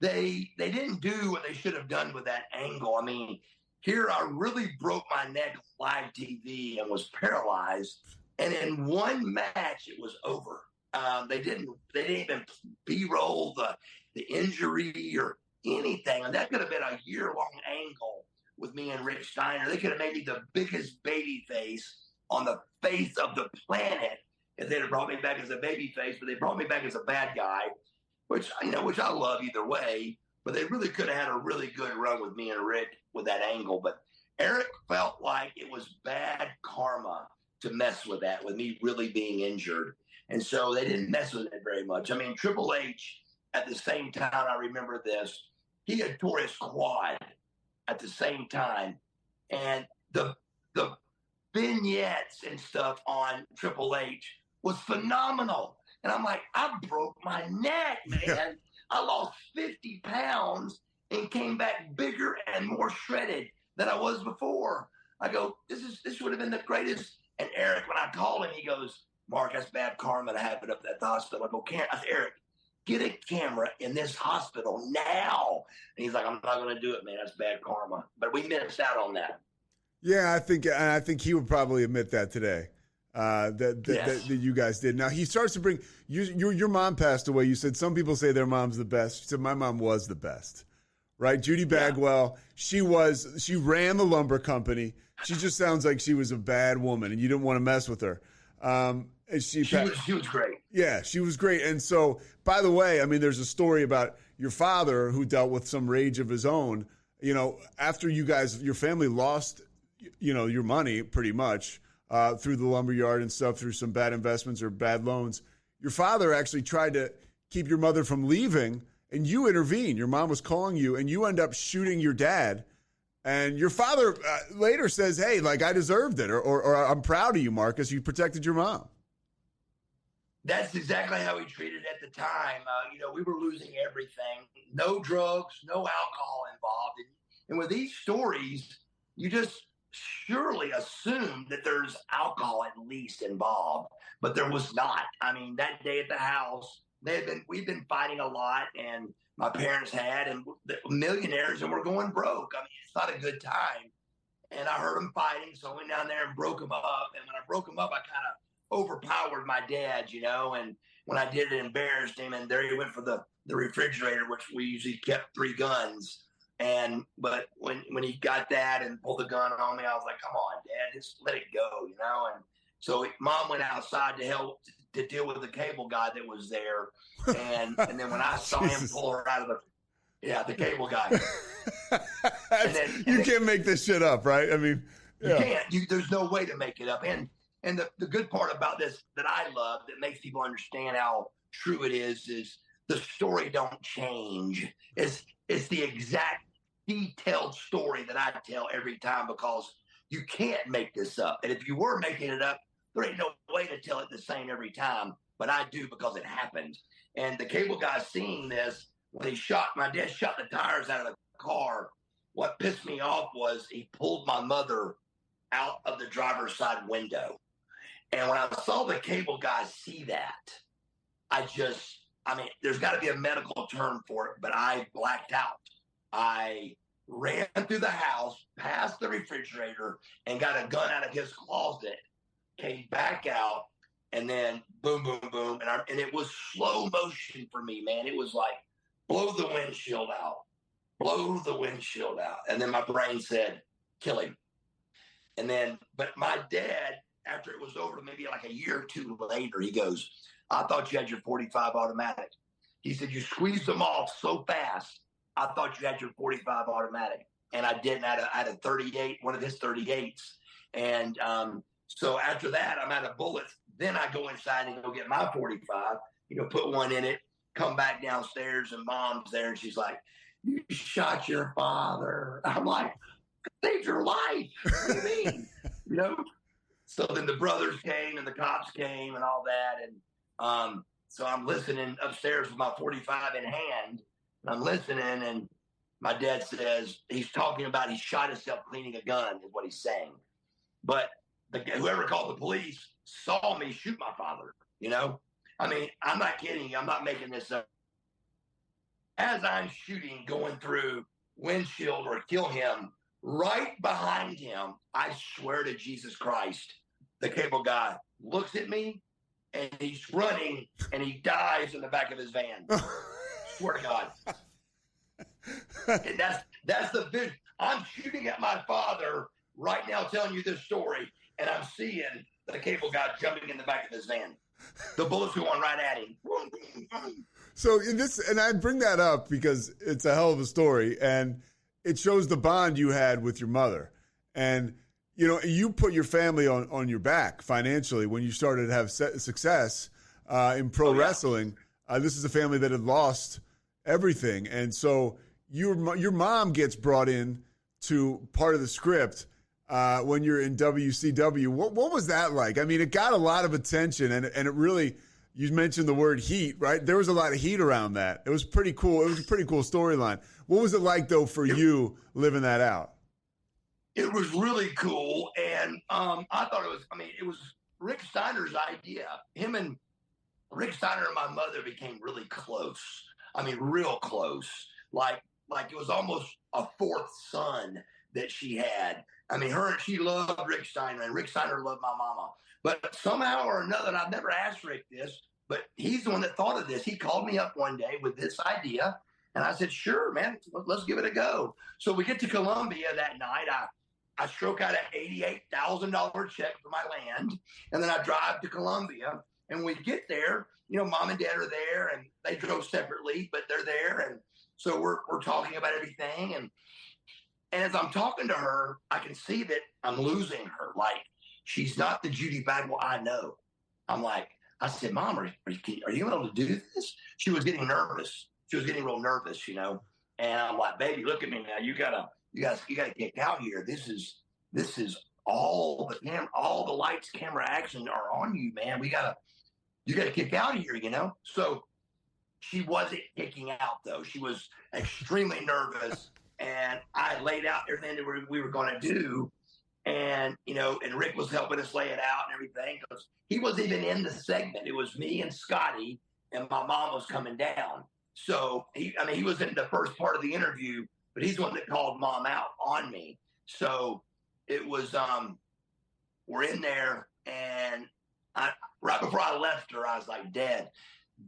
they didn't do what they should have done with that angle. Here I really broke my neck live TV and was paralyzed. And in one match, it was over. They didn't even B-roll the injury or anything. And that could have been a year-long angle with me and Rick Steiner. They could have made me the biggest baby face on the face of the planet if they'd have brought me back as a baby face, but they brought me back as a bad guy, which I love either way. But they really could have had a really good run with me and Rick with that angle. But Eric felt like it was bad karma to mess with that, with me really being injured. And so they didn't mess with it very much. Triple H, at the same time, I remember this, he had tore his quad at the same time. And the vignettes and stuff on Triple H was phenomenal. And I'm like, I broke my neck, man. Yeah. I lost 50 pounds and came back bigger and more shredded than I was before. I go, this would have been the greatest. And Eric, when I called him, he goes, Mark, that's bad karma to happen up at the hospital. I go, I said, Eric, get a camera in this hospital now. And he's like, I'm not going to do it, man. That's bad karma. But we missed out on that. Yeah, I think he would probably admit that today. That you guys did. Now he starts to bring your mom passed away. You said some people say their mom's the best. She said my mom was the best, right? Judy Bagwell. Yeah. She ran the lumber company. She just sounds like she was a bad woman, and you didn't want to mess with her. She was great. Yeah, she was great. And so, by the way, I mean, there's a story about your father who dealt with some rage of his own. You know, after your family lost, your money pretty much. Through the lumberyard and stuff, through some bad investments or bad loans. Your father actually tried to keep your mother from leaving, and you intervened. Your mom was calling you, and you end up shooting your dad. And your father later says, hey, like, I deserved it, or I'm proud of you, Marcus. You protected your mom. That's exactly how he treated it at the time. We were losing everything. No drugs, no alcohol involved. And with these stories, you just surely assume that there's alcohol at least involved, but there was not. I mean, that day at the house, we'd been fighting a lot, and my parents had, and the millionaires, and we're going broke. I mean, it's not a good time. And I heard them fighting, so I went down there and broke them up. And when I broke them up, I kind of overpowered my dad, and when I did it, embarrassed him, and there he went for the refrigerator, which we usually kept 3 guns. But when he got that and pulled the gun on me, I was like, come on, Dad, just let it go, And so Mom went outside to help to deal with the cable guy that was there. And then when I saw him pull her out of the cable guy. You can't make this shit up, right? I mean, you can't. There's no way to make it up. And the good part about this that I love that makes people understand how true it is the story don't change. It's the exact detailed story that I tell every time, because you can't make this up. And if you were making it up, there ain't no way to tell it the same every time. But I do, because it happened. And the cable guy seeing this, when my dad shot the tires out of the car, what pissed me off was he pulled my mother out of the driver's side window. And when I saw the cable guy see that, there's got to be a medical term for it, but I blacked out. I ran through the house, past the refrigerator, and got a gun out of his closet, came back out, and then boom, boom, boom. And it was slow motion for me, man. It was like, blow the windshield out. And then my brain said, kill him. But my dad, after it was over, maybe like a year or 2 later, he goes, I thought you had your 45 automatic. He said, you squeezed them off so fast, I thought you had your 45 automatic. And I didn't. I had a 38, one of his 38s. And so after that, I'm out of bullets. Then I go inside and go get my 45, put one in it, come back downstairs, and Mom's there. And she's like, you shot your father. I'm like, I saved your life. What do you mean? So then the brothers came and the cops came and all that. And so I'm listening upstairs with my 45 in hand. And I'm listening, and my dad says, he's talking about he shot himself cleaning a gun, is what he's saying. But whoever called the police saw me shoot my father, I mean, I'm not kidding you. I'm not making this up. As I'm shooting, going through windshield or kill him, right behind him, I swear to Jesus Christ, the cable guy looks at me, and he's running, and he dies in the back of his van. Swear to God. And that's the vision. I'm shooting at my father right now, telling you this story, and I'm seeing the cable guy jumping in the back of his van. The bullets going right at him. So and I bring that up because it's a hell of a story, and it shows the bond you had with your mother. And you put your family on your back financially when you started to have success in pro wrestling. This is a family that had lost everything, and so your mom gets brought in to part of the script when you're in WCW. What was that like? I mean, it got a lot of attention, and it really, you mentioned the word heat, right? There was a lot of heat around that. It was pretty cool. It was a pretty cool storyline. What was it like, though, for you living that out? It was really cool, and I thought it was Rick Steiner's idea. Him and Rick Steiner and my mother became really close. I mean, real close. Like it was almost a fourth son that she had. I mean, she loved Rick Steiner, and Rick Steiner loved my mama. But somehow or another, and I've never asked Rick this, but he's the one that thought of this. He called me up one day with this idea, and I said, sure, man, let's give it a go. So we get to Columbia that night. I stroke out an $88,000 check for my land, and then I drive to Columbia. And we get there, mom and dad are there, and they drove separately, but they're there. And so we're talking about everything. And as I'm talking to her, I can see that I'm losing her. Like, she's not the Judy Bagwell I know. I said, Mom, are you able to do this? She was getting nervous. She was getting real nervous, And I'm like, baby, look at me now. You gotta get out here. This is all the lights, camera, action are on you, man. You got to kick out of here, So she wasn't kicking out, though. She was extremely nervous, and I laid out everything that we were going to do, and and Rick was helping us lay it out and everything, because he wasn't even in the segment. It was me and Scotty, and my mom was coming down. So he was in the first part of the interview, but he's the one that called Mom out on me. So it was we're in there, and right before I left her, I was like, Dad,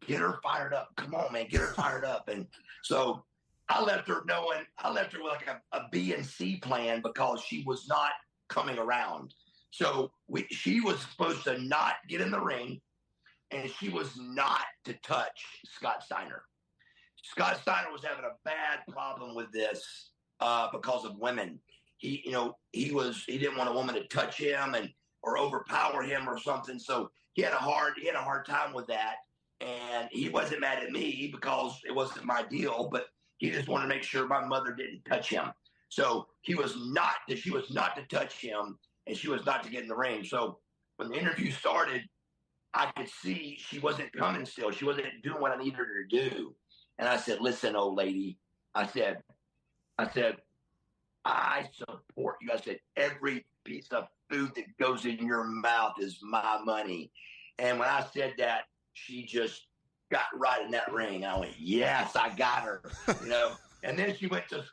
get her fired up. Come on, man, get her fired up. And so I left her with like a B and C plan, because she was not coming around. So she was supposed to not get in the ring, and she was not to touch Scott Steiner. Scott Steiner was having a bad problem with this because of women. He didn't want a woman to touch him or overpower him or something. So he had a hard time with that. And he wasn't mad at me because it wasn't my deal, but he just wanted to make sure my mother didn't touch him. So she was not to touch him, and she was not to get in the ring. So when the interview started, I could see she wasn't coming still. She wasn't doing what I needed her to do. And I said, listen, old lady, I said, I support you. I said, every piece of food that goes in your mouth is my money. And when I said that, she just got right in that ring. I went, yes, I got her, And then she went to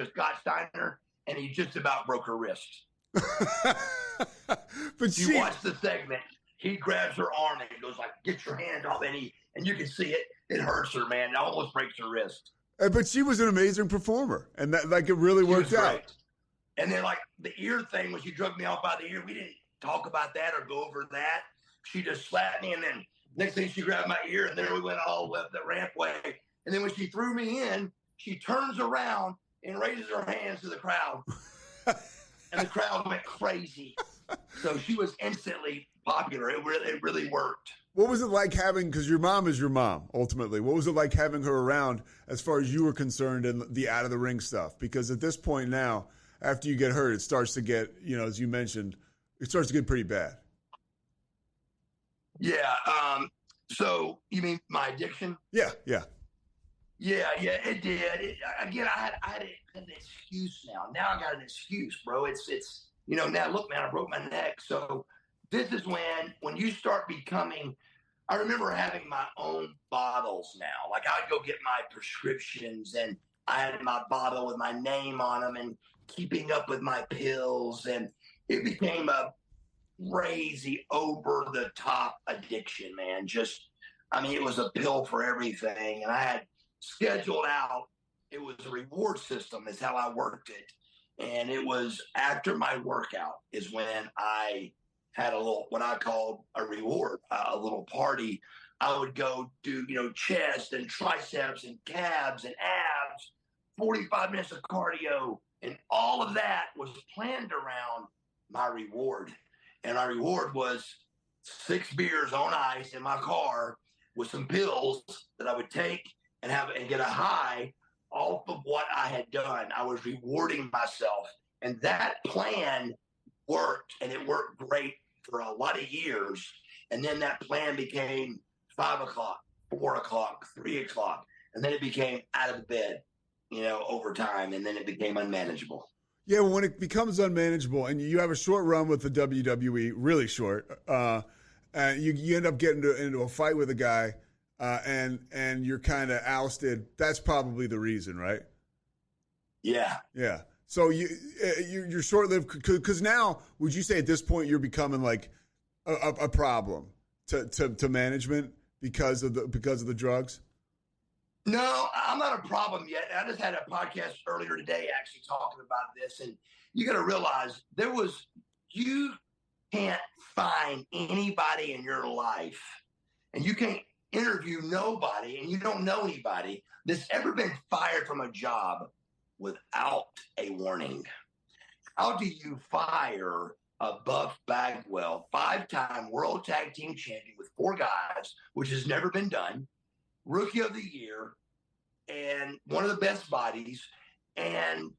Scott Steiner, and he just about broke her wrist. But you watch the segment. He grabs her arm and he goes like, get your hand off. And you can see it. It hurts her, man. It almost breaks her wrist. But she was an amazing performer, and that it really worked out. And then the ear thing, when she drugged me off by the ear, we didn't talk about that or go over that. She just slapped me, and then next thing she grabbed my ear, and there we went all the way up the rampway. And then when she threw me in, she turns around and raises her hands to the crowd. And the crowd went crazy. So she was instantly popular. It really worked. What was it like having, because your mom is your mom, ultimately, what was it like having her around as far as you were concerned in the out of the ring stuff? Because at this point now, after you get hurt, it starts to get, as you mentioned, it starts to get pretty bad. Yeah. So you mean my addiction? Yeah. Yeah, it did. Again, I had an excuse now. Now I got an excuse, bro. It's now look, man, I broke my neck. So this is when you start becoming, I remember having my own bottles now. Like I'd go get my prescriptions, and I had my bottle with my name on them, and keeping up with my pills. And it became a crazy over the top addiction, man. It was a pill for everything. And I had scheduled out, it was a reward system is how I worked it. And it was after my workout is when I had a little, what I called a reward, a little party. I would go do, chest and triceps and calves and abs, 45 minutes of cardio. And all of that was planned around my reward. And my reward was 6 beers on ice in my car with some pills that I would take and get a high off of what I had done. I was rewarding myself. And that plan worked, and it worked great for a lot of years. And then that plan became 5 o'clock, 4 o'clock, 3 o'clock. And then it became out of the bed, over time. And then it became unmanageable. Yeah, well, when it becomes unmanageable and you have a short run with the WWE, really short, you end up getting into a fight with a guy and you're kind of ousted. That's probably the reason, right? Yeah. Yeah. So you're short-lived because now, would you say at this point you're becoming like a problem to management because of the drugs? No, I'm not a problem yet. I just had a podcast earlier today actually talking about this, and you got to realize you can't find anybody in your life, and you can't interview nobody, and you don't know anybody that's ever been fired from a job without a warning. How do you fire a Buff Bagwell, 5-time World Tag Team Champion with 4 guys, which has never been done, Rookie of the Year, and one of the best bodies, and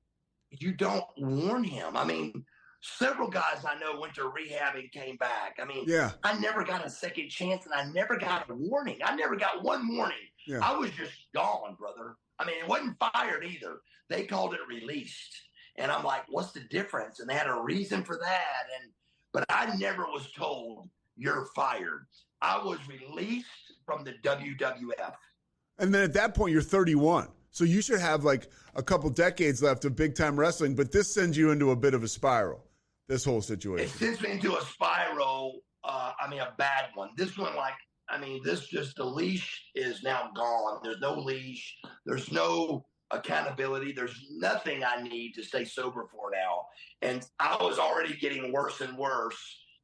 you don't warn him? I mean, several guys I know went to rehab and came back. I mean, yeah. I never got a second chance, and I never got a warning. I never got one warning. Yeah. I was just gone, brother. I mean, it wasn't fired either. They called it released. And I'm like, what's the difference? And they had a reason for that. But I never was told you're fired. I was released from the WWF. And then at that point, you're 31. So you should have like a couple decades left of big time wrestling. But this sends you into a bit of a spiral, this whole situation. It sends me into a spiral, a bad one. This one, the leash is now gone. There's no leash. There's no accountability. There's nothing I need to stay sober for now. And I was already getting worse and worse.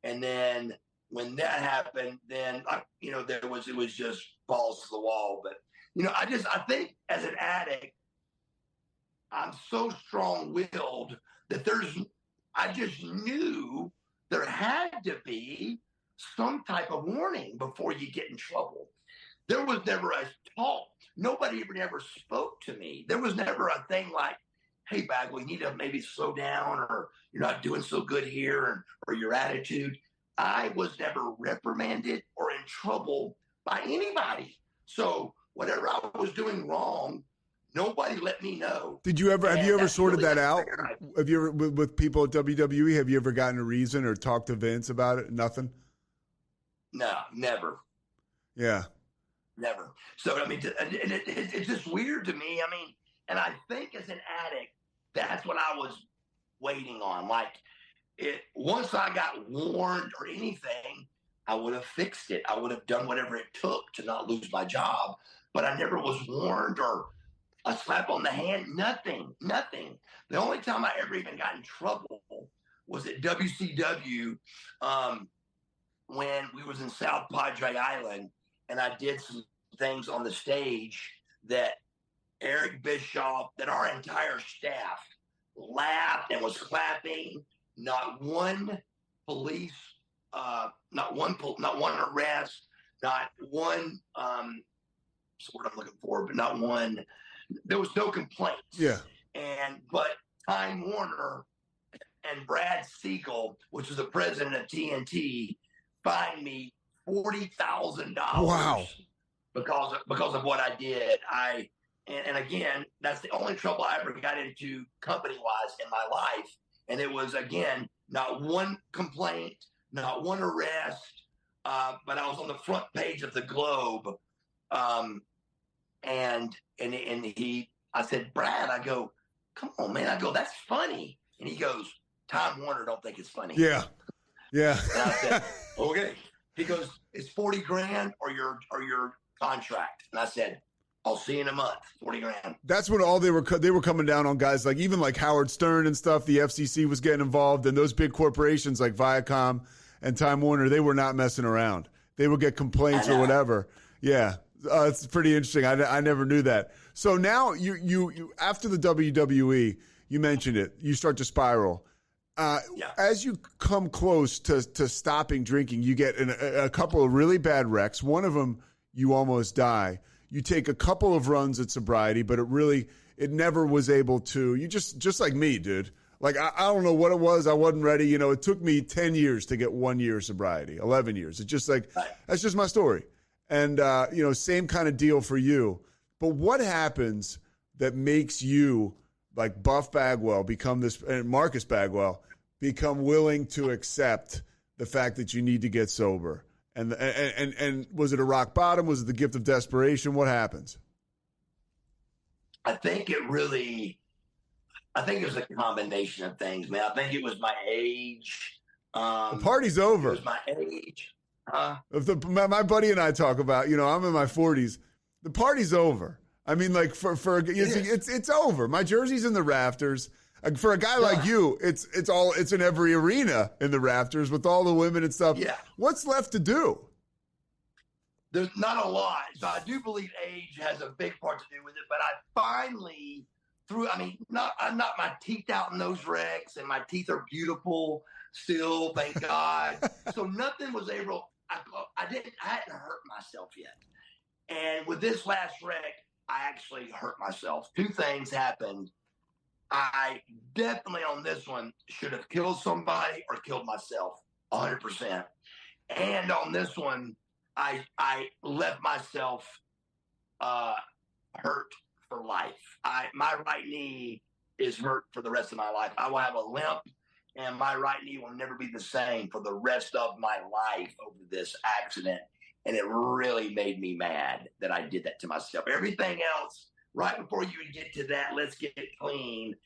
And then when that happened, then it was just balls to the wall. But I think as an addict, I'm so strong-willed that I just knew there had to be some type of warning before you get in trouble. There was never a talk. Nobody ever spoke to me. There was never a thing like, hey, Bagwell, you need to maybe slow down, or you're not doing so good here, or your attitude. I was never reprimanded or in trouble by anybody. So whatever I was doing wrong, nobody let me know. Have you ever sorted that out? Have you ever, with people at WWE, have you ever gotten a reason or talked to Vince about it? Nothing? No, never. Yeah. Never. So, it's just weird to me. And I think as an addict, that's what I was waiting on. Once I got warned or anything, I would have fixed it. I would have done whatever it took to not lose my job. But I never was warned or a slap on the hand. Nothing. The only time I ever even got in trouble was at WCW when we was in South Padre Island, and I did some things on the stage that Eric Bischoff, that our entire staff laughed and was clapping. Not one police, not one arrest, not one, what's the word I'm looking for, but not one. There was no complaints. Yeah. But Time Warner and Brad Siegel, which is the president of TNT, fined me $40,000. Wow. Because of what I did. And again, that's the only trouble I ever got into company-wise in my life. And it was, again, not one complaint, not one arrest, but I was on the front page of the Globe. And I said, Brad, I go, come on, man. I go, that's funny. And he goes, Time Warner don't think it's funny. Yeah. Yeah. And I said, okay. He goes, it's $40,000 or your contract. And I said, I'll see you in a month. $40,000. That's when they were coming down on guys like Howard Stern and stuff. The FCC was getting involved, and those big corporations like Viacom and Time Warner, they were not messing around. They would get complaints or whatever. Yeah, it's pretty interesting. I never knew that. So now you after the WWE, you mentioned it. You start to spiral. As you come close to stopping drinking, you get a couple of really bad wrecks. One of them, you almost die. You take a couple of runs at sobriety, but it never was able to. You just like me, dude. Like, I don't know what it was. I wasn't ready. You know, it took me 10 years to get 1 year of sobriety, 11 years. It's just like, that's just my story. And, you know, same kind of deal for you. But what happens that makes you, like Buff Bagwell, become this, and Marcus Bagwell, become willing to accept the fact that you need to get sober? And was it a rock bottom? Was it the gift of desperation? What happens? I think it was a combination of things, man. I think it was my age. The party's over. It was my age. My buddy and I talk about, you know, I'm in my 40s. The party's over. I mean, like it's over. My jersey's in the rafters. For a guy like you, it's in every arena in the rafters with all the women and stuff. Yeah. What's left to do? There's not a lot. So I do believe age has a big part to do with it. But I finally I'm not my teeth out in those wrecks, and my teeth are beautiful still, thank God. So nothing was able. I hadn't hurt myself yet. And with this last wreck, I actually hurt myself. Two things happened. I definitely on this one should have killed somebody or killed myself 100%. And on this one, I left myself hurt for life. My right knee is hurt for the rest of my life. I will have a limp, and my right knee will never be the same for the rest of my life over this accident. And it really made me mad that I did that to myself. Everything else, right before you would get to that, let's get it clean,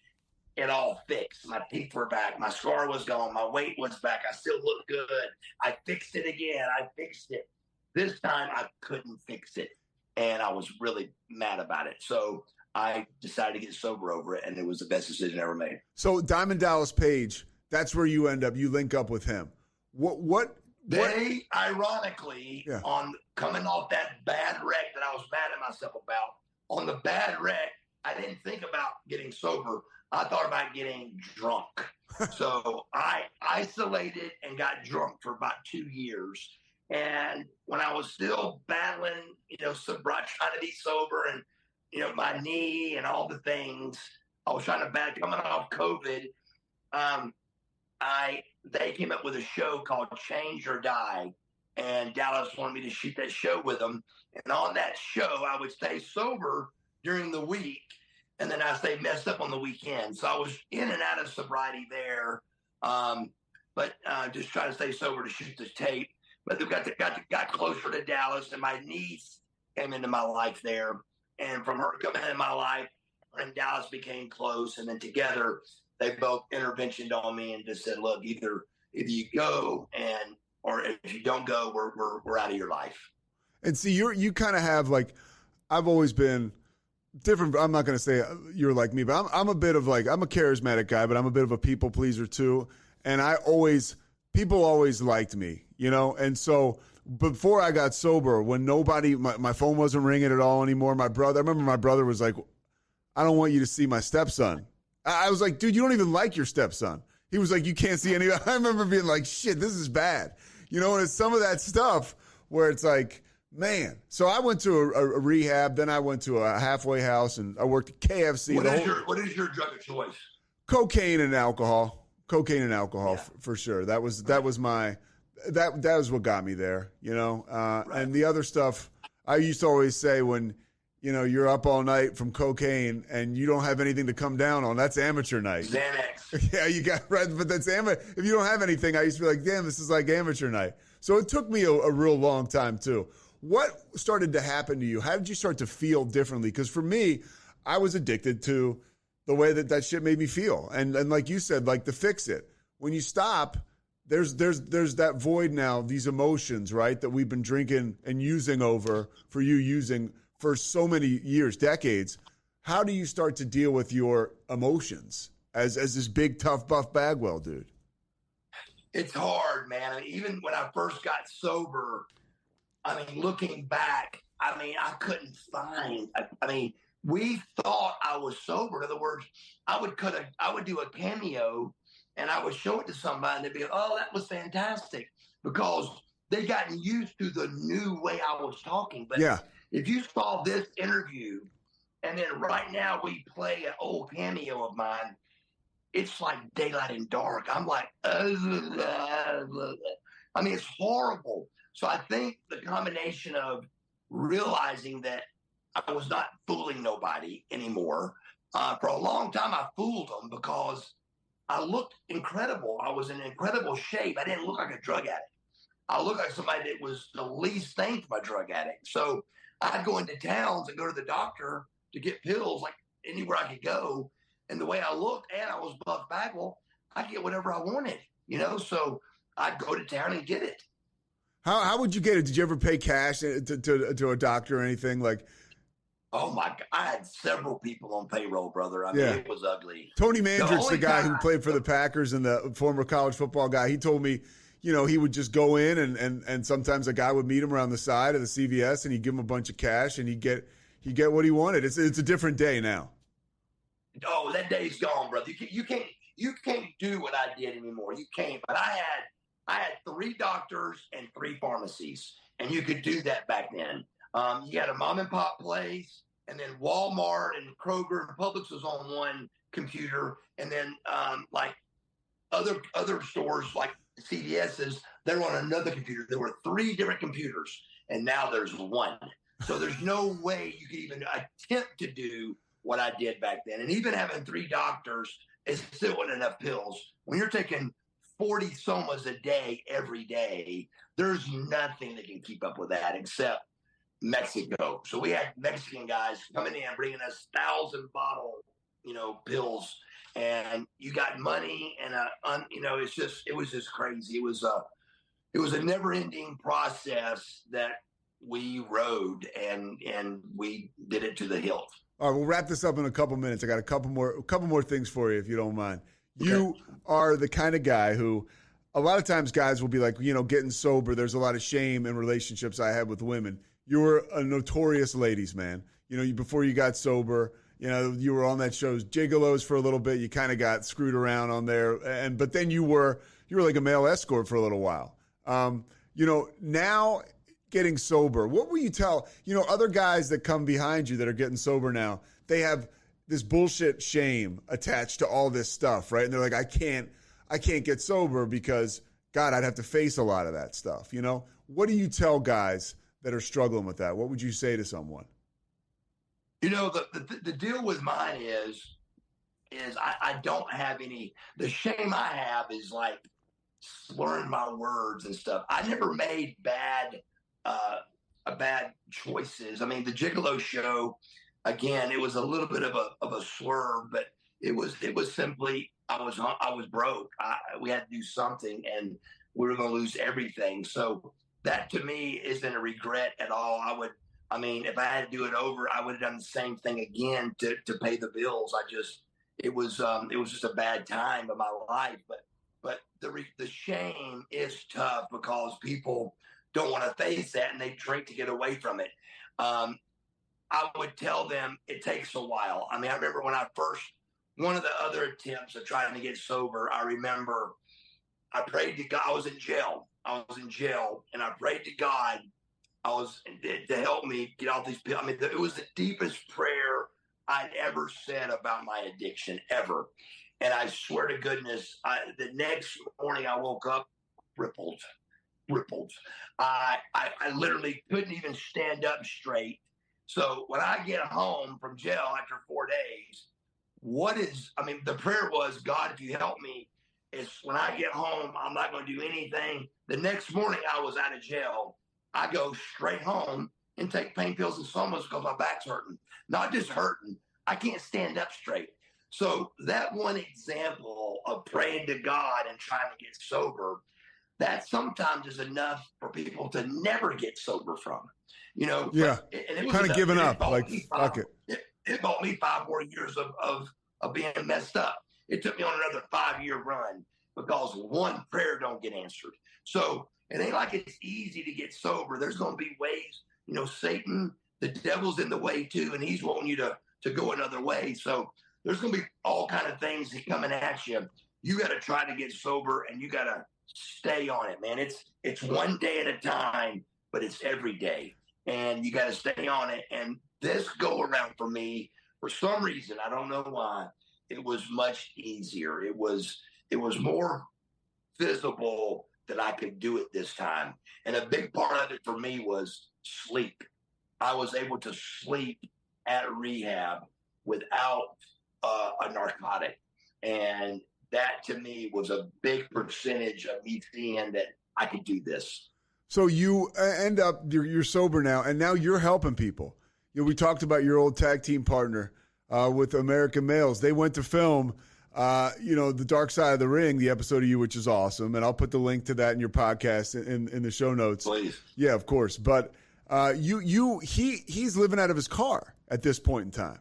it all fixed. My teeth were back. My scar was gone. My weight was back. I still look good. I fixed it again. I fixed it. This time I couldn't fix it, and I was really mad about it. So I decided to get sober over it, and it was the best decision I ever made. So Diamond Dallas Page, that's where you end up. You link up with him. They, ironically, on coming off that bad wreck that I was mad at myself about, on the bad wreck, I didn't think about getting sober. I thought about getting drunk. So I isolated and got drunk for about 2 years. And when I was still battling, sobriety, trying to be sober and, my knee and all the things, I was trying to battle coming off COVID. They came up with a show called Change or Die, and Dallas wanted me to shoot that show with them. And on that show, I would stay sober during the week, and then I stay messed up on the weekend. So I was in and out of sobriety there, but just trying to stay sober to shoot the tape. But we got closer to Dallas, and my niece came into my life there. And from her coming into my life, her and Dallas became close, and then together they both interventioned on me and just said, "Look, either you go or if you don't go, we're out of your life." And see, you kind of have like, I've always been different. I'm not going to say you're like me, but I'm a bit of like, I'm a charismatic guy, but I'm a bit of a people pleaser too. And people always liked me, And so before I got sober, when my phone wasn't ringing at all anymore, I remember my brother was like, "I don't want you to see my stepson." I was like, "Dude, you don't even like your stepson." He was like, "You can't see any." I remember being like, "Shit, this is bad." And it's some of that stuff where it's like, man. So I went to a rehab, then I went to a halfway house, and I worked at KFC. What is your drug of choice? Cocaine and alcohol. For sure. That was what got me there, Right. And the other stuff, I used to always say when, you're up all night from cocaine and you don't have anything to come down on, that's amateur night. Xanax. Yeah, you got right, but that's amateur. If you don't have anything, I used to be like, damn, this is like amateur night. So it took me a real long time too. What started to happen to you? How did you start to feel differently? Because for me, I was addicted to the way that shit made me feel. And like you said, like to fix it. When you stop, there's that void now, these emotions, right, that we've been drinking and using for so many years, decades. How do you start to deal with your emotions as this big, tough, buff Bagwell dude? It's hard, man. Even when I first got sober, looking back, I couldn't find, we thought I was sober. In other words, I would do a cameo and I would show it to somebody and they'd be like, "Oh, that was fantastic," because they gotten used to the new way I was talking. But if you saw this interview And then right now we play an old cameo of mine. It's like daylight and dark. I'm like, I mean, it's horrible. So I think the combination of realizing that I was not fooling nobody anymore. For a long time, I fooled them because I looked incredible. I was in incredible shape. I didn't look like a drug addict. I looked like somebody that was the least thing from a drug addict. So I'd go into towns and go to the doctor to get pills, like anywhere I could go. And the way I looked, and I was Buff Bagwell, I get whatever I wanted, you know? So I'd go to town and get it. How would you get it? Did you ever pay cash to a doctor or anything? Like, oh my God, I had several people on payroll, brother. I mean, it was ugly. Tony Mandrick's the guy who played for the Packers and the former college football guy. He told me, you know, he would just go in and sometimes a guy would meet him around the side of the CVS and he'd give him a bunch of cash and he'd get what he wanted. It's a different day now. Oh, that day's gone, brother. You can't do what I did anymore. You can't. But I had 3 doctors and 3 pharmacies, and you could do that back then. You had a mom and pop place, and then Walmart and Kroger and Publix was on one computer, and then like other stores like CVS's, they were on another computer. There were 3 different computers, and now there's one. So there's no way you could even attempt to do what I did back then. And even having 3 doctors, it still wasn't enough pills. When you're taking 40 somas a day, every day, there's nothing that can keep up with that except Mexico. So we had Mexican guys coming in, bringing us 1,000-bottle, you know, pills. And you got money and, you know, it was just crazy. It was a never-ending process that we rode and we did it to the hilt. All right, we'll wrap this up in a couple minutes. I got a couple more things for you, if you don't mind. Okay. You are the kind of guy who, a lot of times guys will be like, you know, getting sober. There's a lot of shame in relationships I had with women. You were a notorious ladies' man. You know, before you got sober, you know, you were on that show's Gigolos for a little bit. You kind of got screwed around on there, but then you were like a male escort for a little while. You know, now getting sober, what will you tell, you know, other guys that come behind you that are getting sober now? They have this bullshit shame attached to all this stuff, right? And they're like, I can't get sober because, God, I'd have to face a lot of that stuff, you know? What do you tell guys that are struggling with that? What would you say to someone? You know, the deal with mine is I don't have any. The shame I have is like slurring my words and stuff. I never made bad choices. I mean, the Gigolo show, again, it was a little bit of a slur, but it was simply I was broke. We had to do something, and we were going to lose everything. So that to me isn't a regret at all. I mean, if I had to do it over, I would have done the same thing again to pay the bills. It was just a bad time of my life. But the shame is tough because people don't want to face that and they drink to get away from it. I would tell them it takes a while. I mean, I remember when one of the other attempts of trying to get sober, I remember I prayed to God. I was in jail and I prayed to God to help me get off these pills. I mean, it was the deepest prayer I'd ever said about my addiction ever. And I swear to goodness, the next morning I woke up rippled. I literally couldn't even stand up straight. So when I get home from jail after 4 days, the prayer was, God, if you help me, it's when I get home, I'm not going to do anything. The next morning I was out of jail. I go straight home and take pain pills and somas because my back's hurting. Not just hurting, I can't stand up straight. So that one example of praying to God and trying to get sober, that sometimes is enough for people to never get sober from. You know, yeah, kind of giving up. Like, fuck it. It bought me 5 more years of being messed up. It took me on another 5-year run because one prayer don't get answered. So it ain't like it's easy to get sober. There's going to be ways, you know, Satan, the devil's in the way too, and he's wanting you to go another way. So there's going to be all kind of things coming at you. You got to try to get sober, and you got to stay on it, man. It's one day at a time, but it's every day, and you got to stay on it. And This go around for me, for some reason, I don't know why, it was much easier. It was more visible that I could do it this time. And a big part of it for me was sleep. I was able to sleep at rehab without a narcotic. And that to me was a big percentage of me seeing that I could do this. So you end up, you're sober now, and now you're helping people. We talked about your old tag team partner with American Males. They went to film, The Dark Side of the Ring, the episode of you, which is awesome. And I'll put the link to that in your podcast in the show notes. Please. Yeah, of course. But he's living out of his car at this point in time.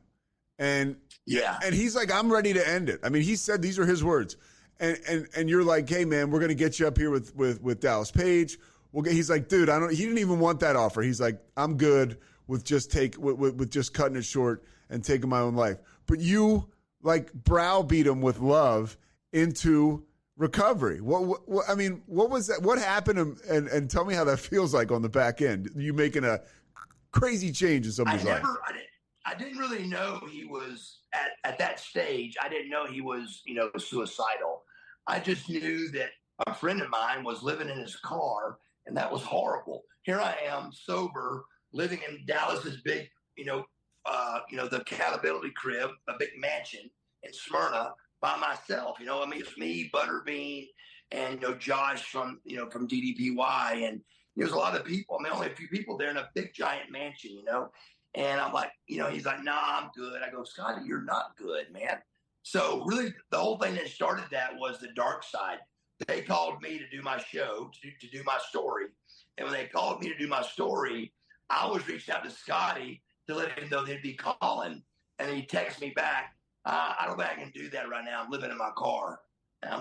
And yeah, and he's like, I'm ready to end it. I mean, he said, these are his words. And you're like, hey man, we're going to get you up here with Dallas Page. He's like, dude, he didn't even want that offer. He's like, I'm good with just cutting it short and taking my own life. But you like browbeat him with love into recovery. What was that? What happened? And tell me how that feels like on the back end. You making a crazy change in somebody's life. I didn't really know he was at that stage. I didn't know he was, suicidal. I just knew that a friend of mine was living in his car, and that was horrible. Here I am, sober, living in Dallas's big, the accountability crib, a big mansion in Smyrna by myself. It's me, Butterbean, and Josh from DDPY, and there's a lot of people. Only a few people there in a big giant mansion, And I'm like, he's like, nah, I'm good. I go, Scotty, you're not good, man. So really, the whole thing that started that was the dark side. They called me to do my show, to do my story. And when they called me to do my story, I was reaching out to Scotty to let him know they'd be calling. And he texted me back, I don't think I can do that right now. I'm living in my car.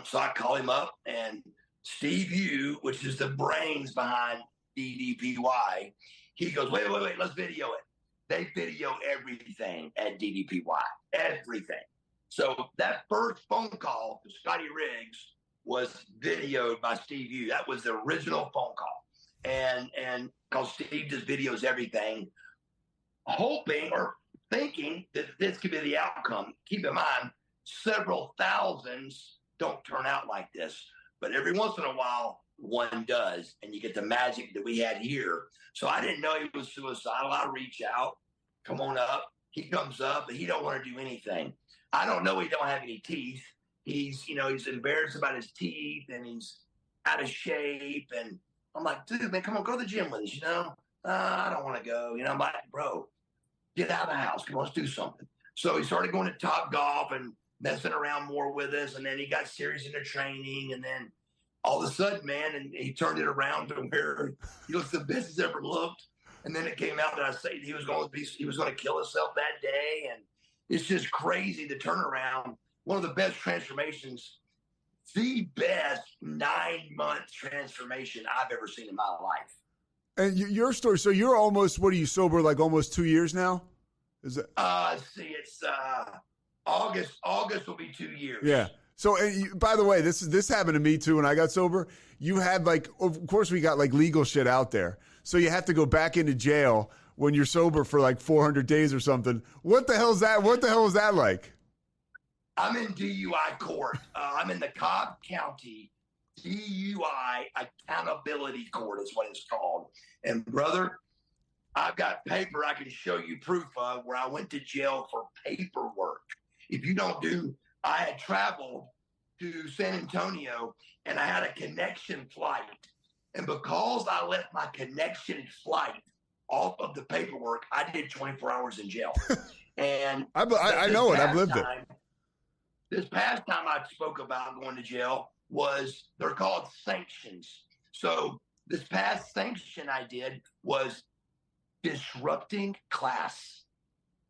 So I call him up, and Steve Yu, which is the brains behind DDPY, he goes, wait, let's video it. They video everything at DDPY, everything. So that first phone call to Scotty Riggs was videoed by Steve Yu. That was the original phone call. And because Steve just videos everything, hoping or thinking that this could be the outcome. Keep in mind, several thousands don't turn out like this. But every once in a while, one does. And you get the magic that we had here. So I didn't know he was suicidal. I reach out, come on up. He comes up, but he don't want to do anything. I don't know he don't have any teeth. He's embarrassed about his teeth, and he's out of shape. And I'm like, dude, man, come on, go to the gym with us, I don't want to go. I'm like, bro, get out of the house. Come on, let's do something. So he started going to Top Golf and messing around more with us. And then he got serious into training. And then all of a sudden, man, and he turned it around to where he looks the best he's ever looked. And then it came out that I said he was going to kill himself that day. And it's just crazy, the turnaround. One of the best transformations, the best 9-month transformation I've ever seen in my life. And your story, so you're almost, what are you, sober like almost 2 years now? Is it? It's August will be 2 years. Yeah. So, by the way, this happened to me too when I got sober. You had of course we got legal shit out there. So you have to go back into jail when you're sober for 400 days or something. What the hell is that? What the hell is that like? I'm in DUI court. I'm in the Cobb County DUI Accountability Court is what it's called. And brother, I've got paper I can show you proof of where I went to jail for paperwork. If you don't do, I had traveled to San Antonio and I had a connection flight. And because I left my connection flight off of the paperwork, I did 24 hours in jail. And I know it. I've lived it. This past time I spoke about going to jail was, they're called sanctions. So this past sanction I did was disrupting class.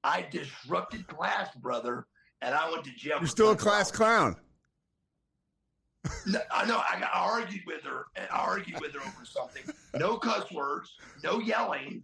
I disrupted class, brother, and I went to jail. You're still a class clown. No, I know. I argued with her over something. No cuss words, no yelling.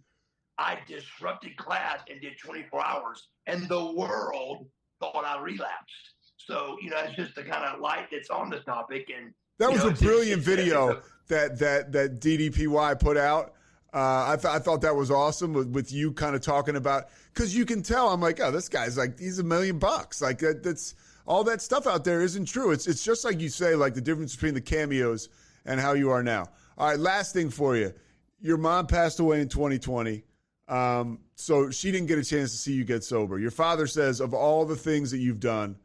I disrupted class and did 24 hours, and the world thought I relapsed. So, it's just the kind of light that's on the topic. And that was a brilliant video that DDPY put out. I thought that was awesome with you kind of talking about, because you can tell, I'm like, oh, this guy's like, he's $1 million. Like that's all that stuff out there isn't true. It's just like you say, like the difference between the cameos and how you are now. All right, last thing for you. Your mom passed away in 2020. So she didn't get a chance to see you get sober. Your father says of all the things that you've done,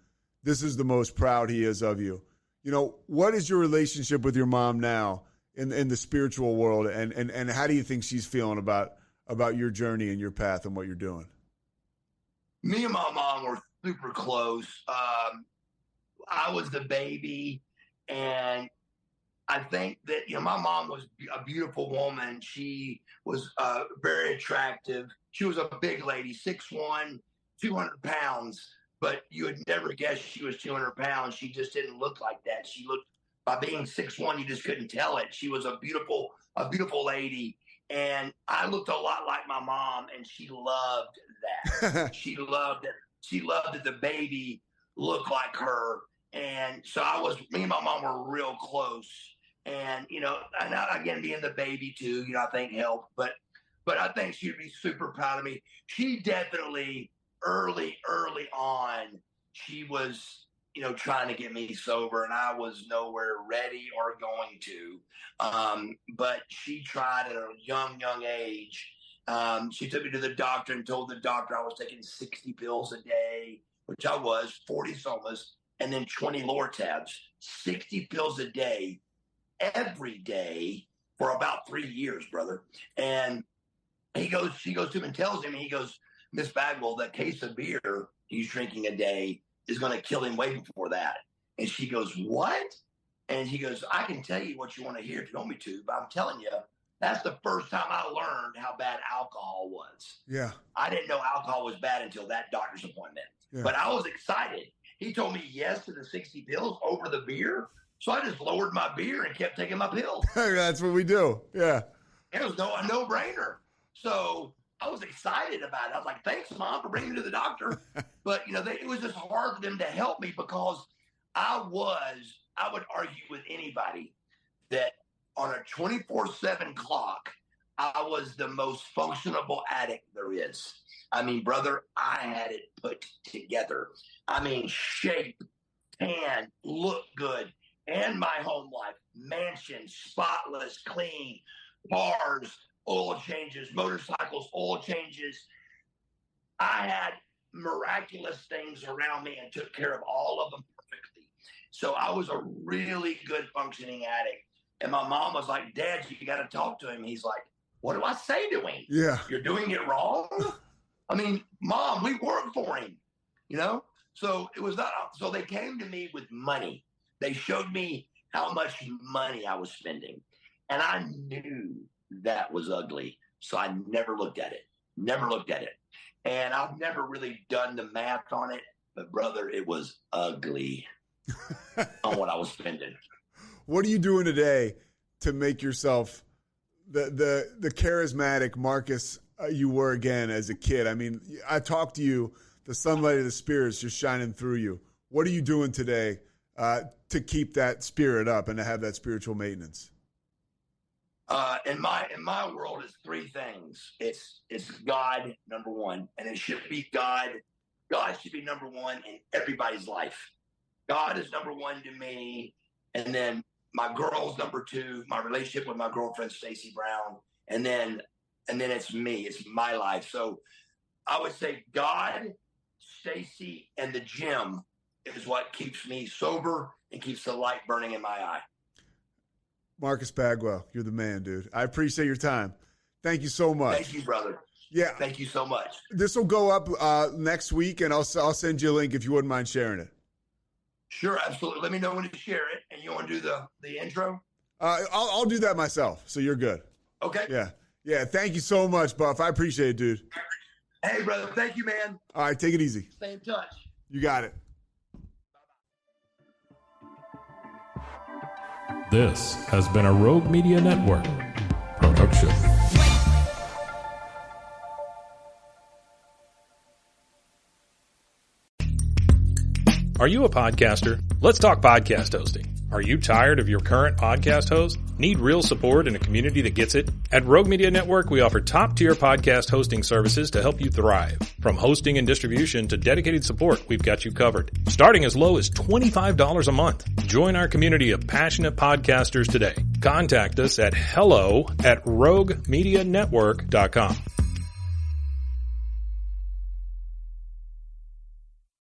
this is the most proud he is of you. You know, what is your relationship with your mom now in the spiritual world, and how do you think she's feeling about your journey and your path and what you're doing? Me and my mom were super close. I was the baby, and I think that, you know, my mom was a beautiful woman. She was very attractive. She was a big lady, 6'1", 200 pounds, but you would never guess she was 200 pounds. She just didn't look like that. She looked, by being 6'1", you just couldn't tell it. She was a beautiful lady. And I looked a lot like my mom, and she loved that. She loved it. She loved that the baby looked like her. And so me and my mom were real close. And, you know, and again, being the baby too, you know, I think helped. But I think she'd be super proud of me. She definitely, early on, she was, you know, trying to get me sober, and I was nowhere ready or going to. But she tried at a young age. She took me to the doctor and told the doctor I was taking 60 pills a day, which I was, 40 somas, and then 20 Lortabs, 60 pills a day, every day for about 3 years, brother. And she goes to him and tells him, he goes, Miss Bagwell, that case of beer he's drinking a day is going to kill him way before that. And she goes, what? And he goes, I can tell you what you want to hear if you want me to, but I'm telling you, that's the first time I learned how bad alcohol was. Yeah. I didn't know alcohol was bad until that doctor's appointment. Yeah. But I was excited. He told me yes to the 60 pills over the beer. So I just lowered my beer and kept taking my pills. That's what we do. Yeah. It was a no-brainer. So I was excited about it. I was like, thanks, Mom, for bringing me to the doctor. But, you know, it was just hard for them to help me because I would argue with anybody that on a 24/7 clock, I was the most functionable addict there is. I mean, brother, I had it put together. I mean, shape, tan, look good, and my home life, mansion, spotless, clean, cars, oil changes, motorcycles, oil changes. I had miraculous things around me and took care of all of them perfectly. So I was a really good functioning addict. And my mom was like, Dad, you got to talk to him. He's like, what do I say to him? Yeah. You're doing it wrong? I mean, Mom, we work for him, you know? So it was not, so they came to me with money. They showed me how much money I was spending. And I knew that was ugly. So I never looked at it. And I've never really done the math on it. But brother, it was ugly on what I was spending. What are you doing today to make yourself the charismatic Marcus you were again as a kid? I mean, I talked to you, the sunlight of the spirit's just shining through you. What are you doing today to keep that spirit up and to have that spiritual maintenance? In my world, it's three things. It's God, number one, and it should be God. God should be number one in everybody's life. God is number one to me, and then my girl's number two. My relationship with my girlfriend Stacey Brown, and then it's me. It's my life. So I would say God, Stacey, and the gym is what keeps me sober and keeps the light burning in my eye. Marcus Bagwell, you're the man, dude. I appreciate your time. Thank you so much. Thank you, brother. Yeah. Thank you so much. This will go up next week, and I'll send you a link if you wouldn't mind sharing it. Sure, absolutely. Let me know when to share it. And you want to do the intro? I'll do that myself, so you're good. Okay. Yeah. Thank you so much, Buff. I appreciate it, dude. Hey, brother. Thank you, man. All right, take it easy. Stay in touch. You got it. This has been a Rogue Media Network production. Are you a podcaster? Let's talk podcast hosting. Are you tired of your current podcast host? Need real support in a community that gets it? At Rogue Media Network, we offer top-tier podcast hosting services to help you thrive. From hosting and distribution to dedicated support, we've got you covered. Starting as low as $25 a month. Join our community of passionate podcasters today. Contact us at hello@roguemedianetwork.com.